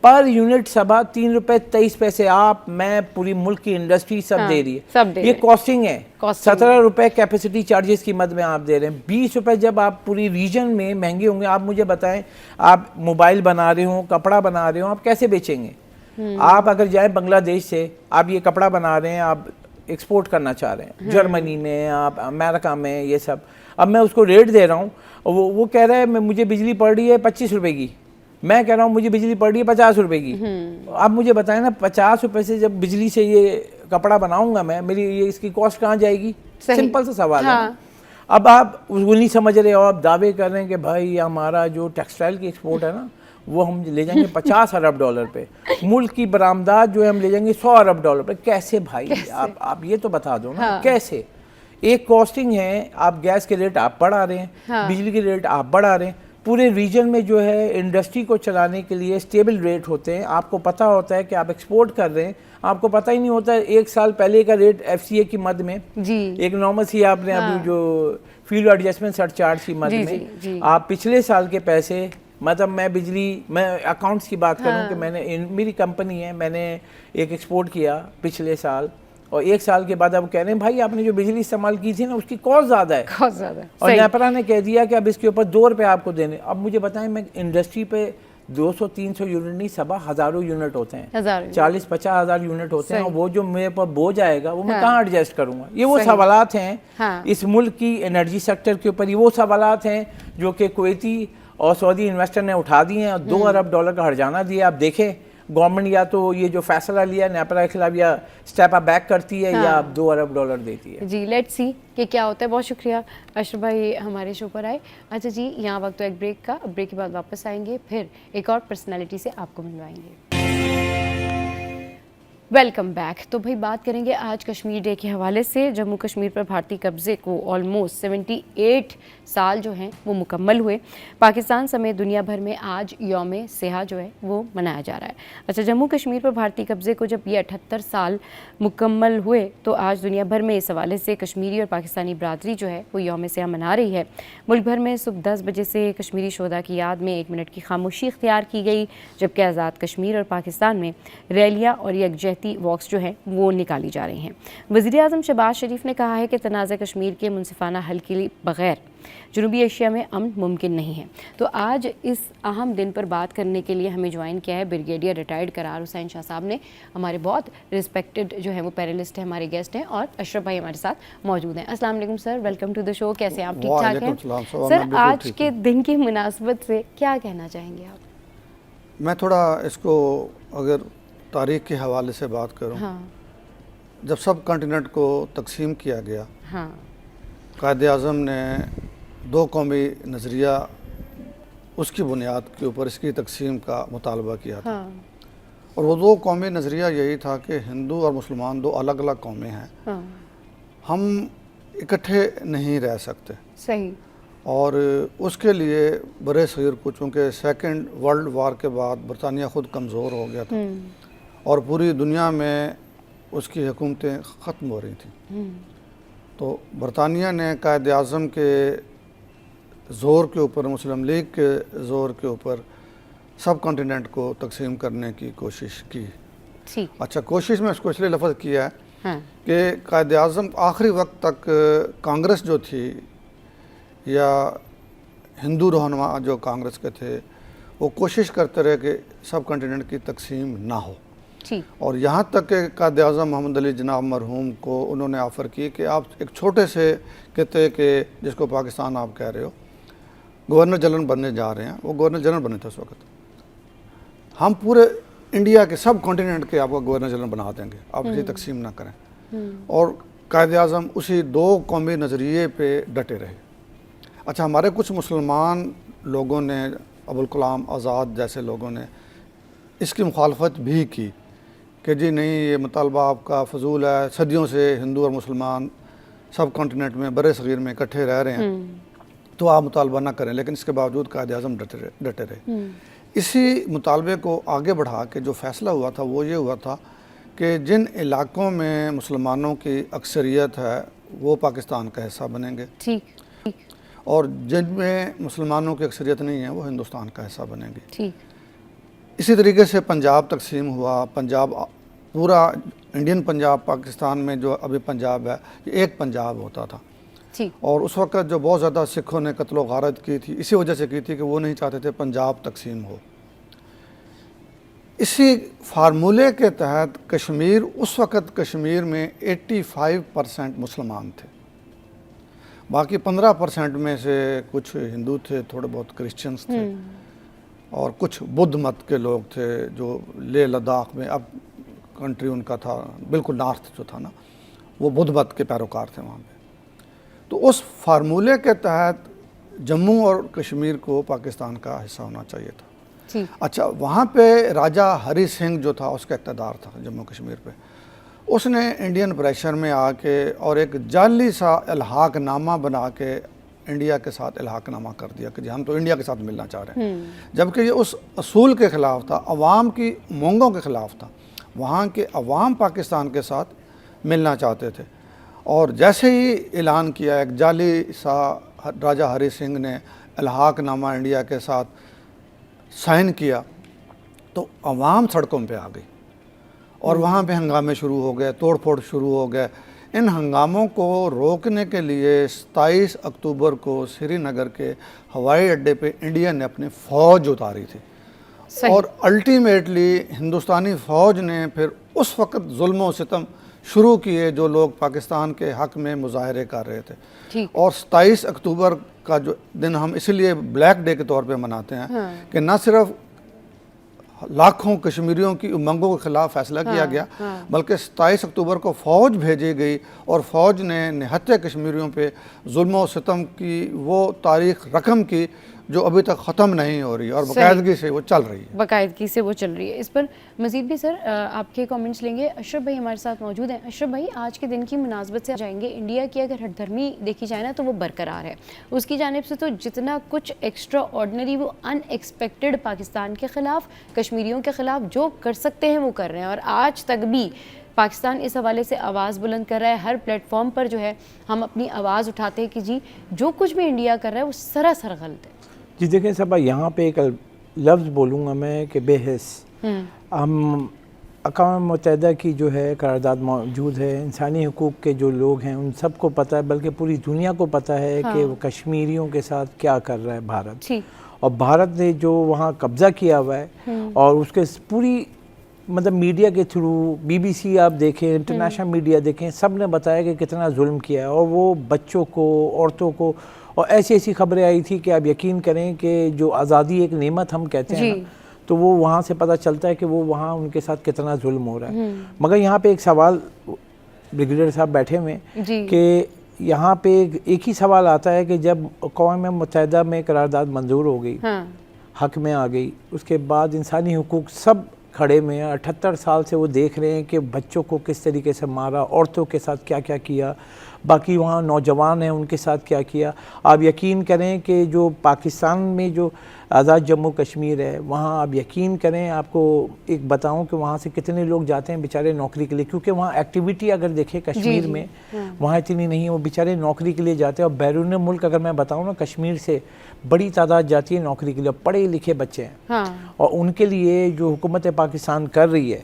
पर यूनिट सभा 3 रुपए 23 पैसे, आप, मैं, पूरी मुल्क की इंडस्ट्री सब दे रही है, सब ये कॉस्टिंग है। 17 रुपए कैपेसिटी चार्जेस की मद में आप दे रहे हैं, 20 रुपए जब आप पूरी रीजन में महंगे होंगे। आप मुझे बताएं, आप मोबाइल बना रहे हो, कपड़ा बना रहे हो, आप कैसे बेचेंगे? आप अगर जाए बांग्लादेश से, आप ये कपड़ा बना रहे हैं, आप एक्सपोर्ट करना चाह रहे हैं जर्मनी में, आप अमेरिका में, ये सब, अब मैं उसको रेट दे रहा हूँ, वो कह रहा है मुझे बिजली पड़ रही है 25 रुपए की, मैं कह रहा हूँ मुझे बिजली पड़ रही है 50 रुपए की। आप मुझे बताएं ना, 50 रुपए से जब बिजली से ये कपड़ा बनाऊंगा मैं, मेरी ये इसकी कॉस्ट कहाँ जाएगी? सिंपल सा सवाल है। अब आप वो नहीं समझ रहे हो, आप दावे कर रहे हैं कि भाई हमारा जो टेक्सटाइल की एक्सपोर्ट है ना वो हम ले जाएंगे 50 अरब डॉलर पे, मुल्क की बरामदात जो है हम ले जाएंगे 100 अरब डॉलर पे। कैसे भाई? कैसे? आप ये तो बता दो ना। कैसे? एक कॉस्टिंग है, आप गैस के रेट आप बढ़ा रहे हैं, बिजली के रेट आप बढ़ा रहे हैं। पूरे रीजन में जो है इंडस्ट्री को चलाने के लिए स्टेबल रेट होते हैं। आपको पता होता है कि आप एक्सपोर्ट कर रहे हैं, आपको पता ही नहीं होता है एक साल पहले का रेट FCA की मद में जी, एक नॉर्मल सी आपने अभी जो फ्यूल एडजस्टमेंट सरचार्ज की मद में आप पिछले साल के पैसे, मतलब मैं अकाउंट्स की बात करूं कि मेरी कंपनी है, मैंने एक एक्सपोर्ट किया पिछले साल और एक साल के बाद अब कह रहे हैं भाई आपने जो बिजली इस्तेमाल की थी ना उसकी कॉस्ट ज़्यादा है, और नेपरा ने कह दिया कि अब इसके ऊपर 2 रुपये आपको देने। अब मुझे बताएं, मैं इंडस्ट्री पे 200-300 यूनिट नहीं, सब हज़ारों यूनिट होते हैं, 40-50 हज़ार यूनिट होते हैं, और वो जो मेरे पर बोझ आएगा वो मैं कहाँ एडजस्ट करूँगा? ये वो सवालात हैं इस मुल्क की एनर्जी सेक्टर के ऊपर, ये वो सवालात हैं जो कि कुवैती और सऊदी इन्वेस्टर ने उठा दिए हैं और 2 अरब डॉलर का हर्जाना दिया। आप देखें गवर्नमेंट या तो ये जो फैसला लिया नेपरा के खिलाफ या स्टेप अप बैक करती है या 2 अरब डॉलर देती है। जी, लेट्स सी कि क्या होता है। बहुत शुक्रिया अशरफ भाई हमारे शो पर आए। अच्छा जी, यहाँ वक्त तो एक ब्रेक का, ब्रेक के बाद वापस आएंगे, फिर एक और पर्सनैलिटी से आपको मिलवाएंगे। Welcome back. तो भाई बात करेंगे आज कश्मीर डे के हवाले से। जम्मू कश्मीर पर भारतीय कब्जे को ऑलमोस्ट 78 साल जो हैं वो मुकम्मल हुए। पाकिस्तान समेत दुनिया भर में आज यौम सिहा जो है वो मनाया जा रहा है। अच्छा, जम्मू कश्मीर पर भारतीय कब्जे को जब ये 78 साल मुकम्मल हुए तो आज दुनिया भर में इस हवाले से कश्मीरी और पाकिस्तानी बरादरी जो है वो यौम सिहा मना रही है। मुल्क भर में सुबह 10 बजे से कश्मीरी शोधा की याद में 1 मिनट की खामोशी इख्तियार की गई, जबकि आज़ाद कश्मीर और पाकिस्तान में रैलियाँ और यकजहती वॉक्स जो हैं वो निकाली जा रही हैं। वज़ीर आज़म शहबाज शरीफ ने कहा है कि तनाज़ा कश्मीर के मुनसिफाना हल के बग़ैर जनूबी एशिया में अमन मुमकिन नहीं है। तो आज इस अहम दिन पर बात करने के लिए हमें ज्वाइन किया है ब्रिगेडियर रिटायर्ड करार हुसैन शाह साहब ने। हमारे बहुत रिस्पेक्टेड जो है वो पैनलिस्ट है, हमारे गेस्ट हैं, और अशरफ भाई हमारे साथ मौजूद हैं। अस्सलाम वालेकुम sir, welcome to the show. कैसे आप? ठीक ठाक हैं सर? आज के दिन की मुनासबत से क्या कहना चाहेंगे आप? मैं थोड़ा इसको अगर तारीख़ के हवाले से बात करूं, जब सब कॉन्टिनेंट को तकसीम किया गया, कायदे आज़म ने 2 कौमी नज़रिया उसकी बुनियाद के ऊपर इसकी तकसीम का मुतालबा किया था। और वो 2 कौमी नज़रिया यही था कि हिंदू और मुसलमान 2 अलग अलग कौमें हैं, हम इकट्ठे नहीं रह सकते। सही। और उसके लिए बड़े सग़ीर को चूँकि सेकंड वर्ल्ड वार के बाद बरतानिया ख़ुद कमज़ोर हो गया था और पूरी दुनिया में उसकी हुकूमतें ख़त्म हो रही थीं, तो बरतानिया ने कायदे आज़म के ज़ोर के ऊपर, मुस्लिम लीग के ज़ोर के ऊपर सब कॉन्टिनेंट को तकसीम करने की कोशिश की। अच्छा, कोशिश में इसको इसलिए लफ्ज़ किया है कि कायदे आज़म आखिरी वक्त तक कांग्रेस जो थी या हिंदू रहनुमा जो कांग्रेस के थे वो कोशिश करते रहे कि सब कॉन्टिनेंट की तकसीम ना हो। और यहाँ तक कि कायदे आज़म मोहम्मद अली जनाब मरहूम को उन्होंने ऑफ़र की कि आप एक छोटे से कहते कि जिसको पाकिस्तान आप कह रहे हो, गवर्नर जनरल बनने जा रहे हैं, वो गवर्नर जनरल बने थे उस वक्त, हम पूरे इंडिया के सब कॉन्टिनेंट के आपको गवर्नर जनरल बना देंगे, आप इसी तकसीम ना करें। और कायदे आज़म उसी 2 कौमी नज़रिए पे डटे रहे। अच्छा, हमारे कुछ मुसलमान लोगों ने, अबुल कलाम आज़ाद जैसे लोगों ने इसकी मुखालफत भी की कि जी नहीं, ये मुतालबा आपका फजूल है, सदियों से हिंदू और मुसलमान सब कॉन्टिनेंट में बड़े सग़ीर में इकट्ठे रह रहे हैं, तो आप मुतालबा ना करें। लेकिन इसके बावजूद कायदे आज़म डटे रहे। इसी मुतालबे को आगे बढ़ा के जो फ़ैसला हुआ था वो ये हुआ था कि जिन इलाक़ों में मुसलमानों की अक्सरियत है वो पाकिस्तान का हिस्सा बनेंगे, ठीक, और जिनमें मुसलमानों की अक्सरियत नहीं है वो हिंदुस्तान का हिस्सा बनेंगे, ठीक। इसी तरीके से पंजाब तकसीम हुआ। पंजाब, पूरा इंडियन पंजाब, पाकिस्तान में जो अभी पंजाब है ये एक पंजाब होता था, और उस वक्त जो बहुत ज़्यादा सिखों ने कत्लो गारत की थी, इसी वजह से की थी कि वो नहीं चाहते थे पंजाब तकसीम हो। इसी फार्मूले के तहत कश्मीर, उस वक्त कश्मीर में 85% मुसलमान थे, बाकी 15% में से कुछ हिंदू थे, थोड़े बहुत क्रिश्चियंस थे, और कुछ बुद्ध मत के लोग थे जो लेह लद्दाख में, अब कंट्री उनका था बिल्कुल नॉर्थ जो था ना, वो बुद्ध मत के पैरोकार थे वहाँ पे। तो उस फार्मूले के तहत जम्मू और कश्मीर को पाकिस्तान का हिस्सा होना चाहिए था। अच्छा, वहाँ पे राजा हरी सिंह जो था उसका इक़्तिदार था जम्मू कश्मीर पे, उसने इंडियन प्रेशर में आके और एक जाली सा इल्हाक़नामा बना के इंडिया के साथ इल्हाक़नामा कर दिया कि जी हम तो इंडिया के साथ मिलना चाह रहे हैं, जबकि ये उस असूल के ख़िलाफ़ था, अवाम की मांगों के ख़िलाफ़ था। वहाँ के अवाम पाकिस्तान के साथ मिलना चाहते थे और जैसे ही ऐलान किया एक जाली सा राजा हरी सिंह ने इल्हाक़नामा इंडिया के साथ साइन किया तो अवाम सड़कों पे आ गई और वहाँ पे हंगामे शुरू हो गए, तोड़ फोड़ शुरू हो गए। इन हंगामों को रोकने के लिए 27 अक्टूबर को श्रीनगर के हवाई अड्डे पे इंडिया ने अपनी फ़ौज उतारी थी और अल्टीमेटली हिंदुस्तानी फ़ौज ने फिर उस वक़्त जुल्म व सितम शुरू किए जो लोग पाकिस्तान के हक़ में मुजाहरे कर रहे थे। और 27 अक्टूबर का जो दिन हम इसलिए ब्लैक डे के तौर पे मनाते हैं कि न सिर्फ लाखों कश्मीरियों की उमंगों के ख़िलाफ़ फ़ैसला किया गया, बल्कि 27 अक्टूबर को फ़ौज भेजी गई और फ़ौज ने निहत्थे कश्मीरियों पे जुल्म व सितम की वो तारीख़ रकम की जो अभी तक ख़त्म नहीं हो रही और बाकायदगी से वो चल रही है। बाकायदगी से वो चल रही है। इस पर मज़ीद भी सर आपके कमेंट्स लेंगे। अशरफ भाई हमारे साथ मौजूद हैं। अशरफ भाई, आज के दिन की मुनासबत से जाएंगे, इंडिया की अगर हठधर्मी देखी जाए ना तो वो बरकरार है, उसकी जानिब से तो जितना कुछ एक्स्ट्रा ऑर्डनरी वो अनएक्सपेक्टेड पाकिस्तान के ख़िलाफ़, कश्मीरियों के ख़िलाफ़ जो कर सकते हैं वो कर रहे हैं और आज तक भी पाकिस्तान इस हवाले से आवाज़ बुलंद कर रहा है। हर प्लेटफॉर्म पर जो है हम अपनी आवाज़ उठाते हैं कि जी जो कुछ भी इंडिया कर रहा है वो सरासर गलत है। जी देखें साहबा, यहाँ पे एक लफ्ज़ बोलूँगा मैं कि बेहस हम अक़वाम मुत्तहिदा की जो है करारदाद मौजूद है, इंसानी हुकूक़ के जो लोग हैं उन सबको पता है, बल्कि पूरी दुनिया को पता है कि वो कश्मीरियों के साथ क्या कर रहा है भारत। और भारत ने जो वहाँ कब्ज़ा किया हुआ है और उसके पूरी मतलब मीडिया के थ्रू, BBC आप देखें, इंटरनेशनल मीडिया देखें, सब ने बताया कि कितना जुल्म किया है और वो बच्चों को, औरतों को, और ऐसी ऐसी खबरें आई थी कि आप यकीन करें कि जो आज़ादी एक नेमत हम कहते हैं ना, तो वो वहाँ से पता चलता है कि वो वहाँ उनके साथ कितना जुल्म हो रहा है। मगर यहाँ पे एक सवाल ब्रिगेडियर साहब बैठे हुए कि यहाँ पे एक ही सवाल आता है कि जब अक़वाम मुत्तहिदा में करारदाद मंजूर हो गई, हक में आ गई, उसके बाद इंसानी हुकूक सब खड़े में 78 साल से वो देख रहे हैं कि बच्चों को किस तरीके से मारा, औरतों के साथ क्या क्या किया, बाकी वहाँ नौजवान हैं उनके साथ क्या किया। आप यकीन करें कि जो पाकिस्तान में जो आज़ाद जम्मू कश्मीर है वहाँ आप यकीन करें, आपको एक बताऊं कि वहाँ से कितने लोग जाते हैं बेचारे नौकरी के लिए, क्योंकि वहाँ एक्टिविटी अगर देखें कश्मीर में वहाँ इतनी नहीं है, वो बेचारे नौकरी के लिए जाते हैं। और बैरून मुल्क अगर मैं बताऊँ ना, कश्मीर से बड़ी तादाद जाती है नौकरी के लिए, पढ़े लिखे बच्चे हैं और उनके लिए जो हुकूमत पाकिस्तान कर रही है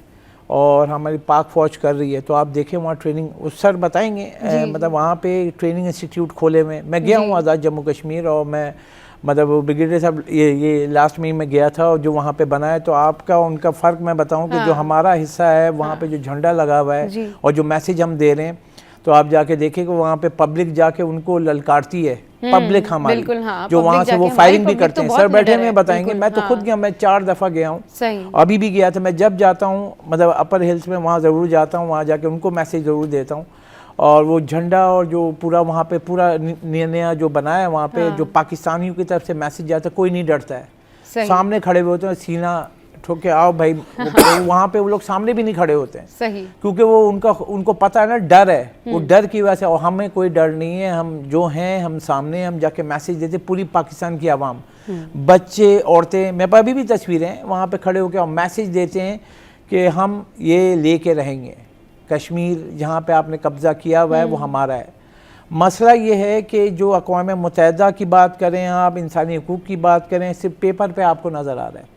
और हमारी पाक फ़ौज कर रही है, तो आप देखें वहाँ ट्रेनिंग, उस सर बताएंगे मतलब वहाँ पे ट्रेनिंग इंस्टीट्यूट खोले हुए। मैं गया हूँ आज़ाद जम्मू कश्मीर और मैं मतलब ब्रिगेडियर साहब ये लास्ट में मैं गया था और जो वहाँ पे बना है, तो आपका उनका फ़र्क मैं बताऊँ कि जो हमारा हिस्सा है वहाँ पे जो झंडा लगा हुआ है और जो मैसेज हम दे रहे हैं, तो आप जाके देखें कि वहाँ पे पब्लिक जाके उनको ललकारती है, पब्लिक हमारी जो वहाँ से वो फायरिंग भी करते हैं। सर बैठे में बताएंगे, मैं तो खुद गया, मैं 4 दफ़ा गया हूँ, अभी भी गया था। मैं जब जाता हूँ मतलब अपर हिल्स में वहाँ ज़रूर जाता हूँ, वहाँ जाके उनको मैसेज ज़रूर देता हूँ। और वो झंडा और जो पूरा वहाँ पे पूरा नया जो बनाया है वहाँ पे जो पाकिस्तानियों की तरफ से मैसेज जाता है, कोई नहीं डरता है, सामने खड़े हुए होते हैं, सीना ठोक के आओ भाई। वहाँ पे वो लोग सामने भी नहीं खड़े होते हैं, सही, क्योंकि वो उनको पता है ना, डर है, वो डर की वजह से। और हमें कोई डर नहीं है, हम जो हैं हम सामने, हम जाके मैसेज देते पूरी पाकिस्तान की आवाम, बच्चे, औरतें, मेरे पास अभी भी तस्वीरें हैं, वहाँ पे खड़े होकर मैसेज देते हैं कि हम ये लेके रहेंगे, कश्मीर जहाँ पे आपने कब्ज़ा किया हुआ है वो हमारा है। मसला ये है कि जो अक़वाम मुत्तहिदा की बात करें आप, इंसानी हुकूक़ की बात करें, सिर्फ पेपर पे आपको नज़र आ रहा है।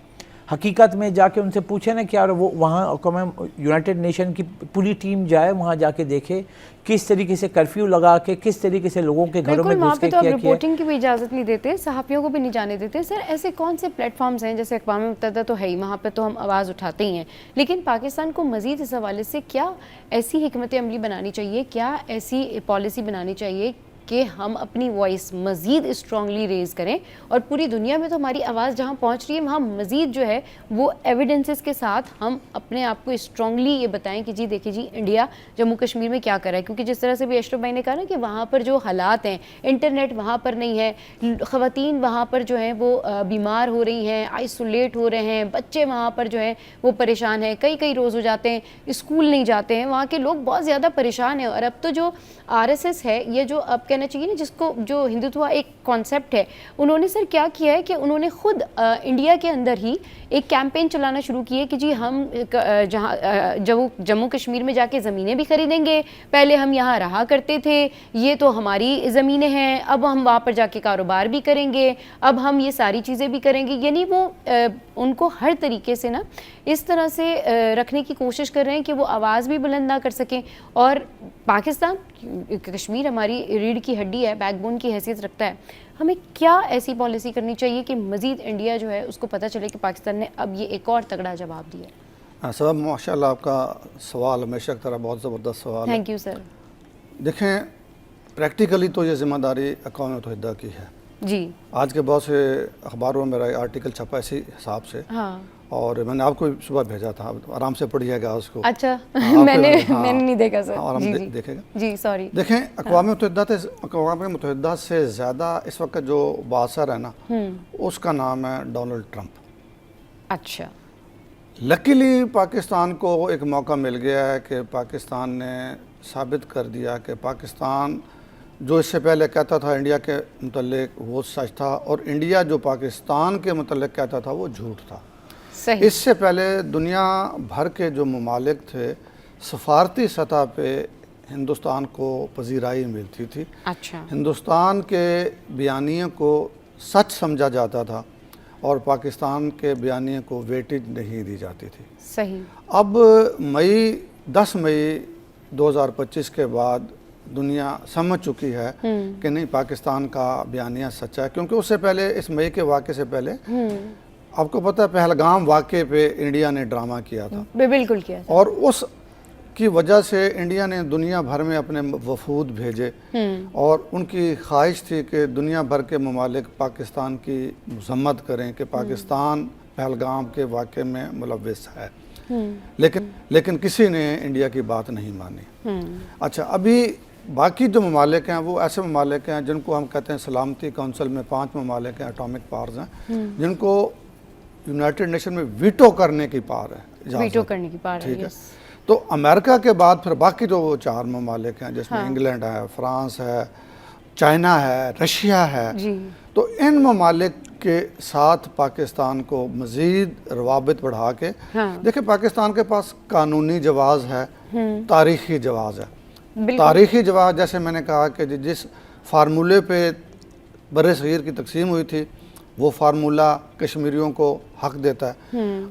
हकीकत में जाके उनसे पूछे ना क्या, वो वहाँ अक़वाम यूनाइटेड नेशन की पूरी टीम जाए, वहाँ जाके देखे किस तरीके से कर्फ्यू लगा के किस तरीके से लोगों के घरों में घुस के तो किया। रिपोर्टिंग की भी इजाज़त नहीं देते, सहाफ़ियों को भी नहीं जाने देते। सर ऐसे कौन से प्लेटफॉर्म्स हैं, जैसे अक़वाम मुत्तहिदा तो है ही, वहाँ पे तो हम आवाज़ उठाते ही हैं, लेकिन पाकिस्तान को मज़ीद इस हवाले से क्या ऐसी हिकमत अमली बनानी चाहिए, क्या ऐसी पॉलिसी बनानी चाहिए कि हम अपनी वॉइस मज़ीद स्ट्रांगली रेज़ करें और पूरी दुनिया में तो हमारी आवाज़ जहाँ पहुँच रही है वहाँ मज़ीद जो है वो एविडेंसेस के साथ हम अपने आप को स्ट्रांगली ये बताएं कि जी देखिए जी इंडिया जम्मू कश्मीर में क्या कर रहा है। क्योंकि जिस तरह से भी अशरफ भाई ने कहा ना कि वहाँ पर जो हालात हैं, इंटरनेट वहाँ पर नहीं है, ख़वातीन वहाँ पर जो हैं वो बीमार हो रही हैं, आइसोलेट हो रहे हैं, बच्चे वहाँ पर जो है वो परेशान हैं, कई रोज़ हो जाते हैं, स्कूल नहीं जाते हैं, वहाँ के लोग बहुत ज़्यादा परेशान हैं। और अब तो जो आरएसएस है, ये जो अब कहना चाहिए ना जिसको जो हिंदुत्व एक कॉन्सेप्ट है, उन्होंने सर क्या किया है कि उन्होंने खुद इंडिया के अंदर ही एक कैंपेन चलाना शुरू की है कि जी हम जहाँ जम्मू कश्मीर में जाके ज़मीनें भी खरीदेंगे, पहले हम यहाँ रहा करते थे, ये तो हमारी ज़मीनें हैं, अब हम वहाँ पर जाके कारोबार भी करेंगे, अब हम ये सारी चीज़ें भी करेंगे। यानी वो उनको हर तरीके से ना इस तरह से रखने की कोशिश कर रहे हैं कि वो आवाज़ भी बुलंद ना कर सकें। और पाकिस्तान, कश्मीर हमारी रीढ़ की हड्डी है, बैकबोन की हैसियत रखता है, हमें क्या ऐसी पॉलिसी करनी चाहिए कि मज़ीद इंडिया जो है उसको पता चले कि पाकिस्तान ने अब ये एक और तगड़ा जवाब दिया। सर माशाल्लाह आपका सवाल हमेशा की तरह बहुत ज़बरदस्त सवाल है। Thank you sir. देखें प्रैक्टिकली तो ये ज़िम्मेदारी अक़वाम मुत्तहिदा की है जी। आज के बहुत से अखबारों में मेरा आर्टिकल छपा इसी हिसाब से। हाँ। और मैंने आपको सुबह भेजा था, आराम से पढ़िएगा उसको। अच्छा मैंने नहीं देखा सर। आराम जी, देखेगा जी सॉरी। देखें अक़वाम मुत्तहिदा से ज़्यादा इस वक्त जो बासर है ना उसका नाम है डोनाल्ड ट्रंप। अच्छा। लकीली पाकिस्तान को एक मौका मिल गया है कि पाकिस्तान ने साबित कर दिया कि पाकिस्तान जो इससे पहले कहता था इंडिया के मुतल्लिक वो सच था और इंडिया जो पाकिस्तान के मुतल्लिक कहता था वो झूठ था। सही। इससे पहले दुनिया भर के जो ममालिक थे सफारती सतह पे हिंदुस्तान को पजीराई मिलती थी। अच्छा। हिंदुस्तान के बयानियों को सच समझा जाता था और पाकिस्तान के बयानिए को वेटेज नहीं दी जाती थी। सही। अब 10 मई 2025 के बाद दुनिया समझ चुकी है कि नहीं पाकिस्तान का बयानिया सच्चा है। क्योंकि उससे पहले इस मई के वाक़े से पहले आपको पता है पहलगाम वाक़े पे इंडिया ने ड्रामा किया था। बिल्कुल किया था। और उस की वजह से इंडिया ने दुनिया भर में अपने वफूद भेजे और उनकी ख्वाहिश थी कि दुनिया भर के ममालिक पाकिस्तान की मजम्मत करें कि पाकिस्तान पहलगाम के वाक़े में मुलव्विस है। लेकिन किसी ने इंडिया की बात नहीं मानी। अच्छा, अभी बाकी जो ममालिक हैं वो ऐसे ममालिक हैं जिनको हम कहते हैं सलामती कौंसिल में 5 ममालिक हैं, एटॉमिक पावर्स हैं, जिनको यूनाइटेड नेशन में वीटो करने की पावर है, वीटो करने की पावर है। ठीक है। तो अमेरिका के बाद फिर बाकी जो 4 ममालिक हैं जिसमें इंग्लैंड है, फ्रांस है, चाइना है, रशिया है जी। तो इन ममालिक के साथ पाकिस्तान को मज़ीद रवाबित बढ़ा के देखिए पाकिस्तान के पास कानूनी जवाज़ है, तारीख़ी जवाज़ है। तारीख़ी जवाज़ जैसे मैंने कहा कि जिस फार्मूले पे बर्र-ए-सग़ीर की तकसीम हुई थी वो फार्मूला कश्मीरियों को हक देता है।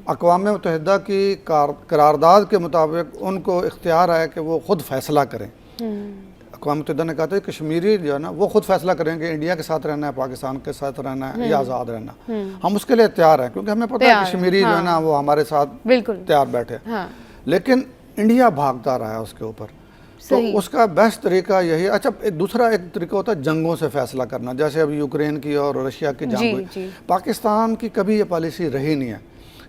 अक़वाम मुत्तहिदा की करारदाद के मुताबिक उनको इख्तियार है कि वो ख़ुद फ़ैसला करें। अक़वाम मुत्तहिदा ने कहा था कश्मीरी जो है ना वो खुद फैसला करेंगे इंडिया के साथ रहना है, पाकिस्तान के साथ रहना है या आज़ाद रहना। हम उसके लिए तैयार हैं क्योंकि हमें पता है कश्मीरी जो है ना वो हमारे साथ तैयार बैठे। लेकिन इंडिया भागता रहा है उसके ऊपर। तो उसका बेस्ट तरीका यही। अच्छा, दूसरा एक तरीका होता है जंगों से फैसला करना, जैसे अभी यूक्रेन की और रशिया की जंग हुई। पाकिस्तान की कभी ये पॉलिसी रही नहीं है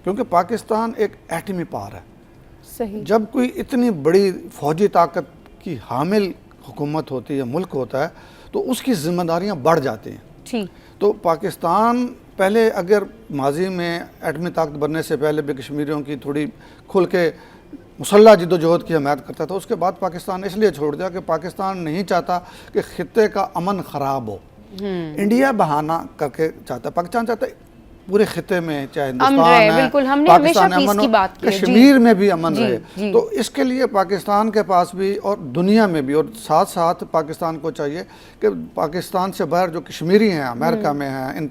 क्योंकि पाकिस्तान एक एटमी पावर है। सही। जब कोई इतनी बड़ी फौजी ताकत की हामिल हुकूमत होती है, मुल्क होता है, तो उसकी जिम्मेदारियां बढ़ जाती हैं। ठीक। तो पाकिस्तान पहले अगर माजी में एटमी ताकत बनने से पहले भी कश्मीरियों की थोड़ी खुल के मुसल्ला जिद्दोजहद की हमायत करता था, उसके बाद पाकिस्तान इसलिए छोड़ दिया कि पाकिस्तान नहीं चाहता कि खित्ते का अमन ख़राब हो। इंडिया बहाना करके चाहता, पाकिस्तान चाहता है पूरे खिते में चाहे हिंदुस्तान है, पाकिस्तान अमन हो, कश्मीर में भी अमन रहे। तो इसके लिए पाकिस्तान के पास भी और दुनिया में भी और साथ साथ पाकिस्तान को चाहिए कि पाकिस्तान से बाहर जो कश्मीरी हैं, अमेरिका में हैं, इन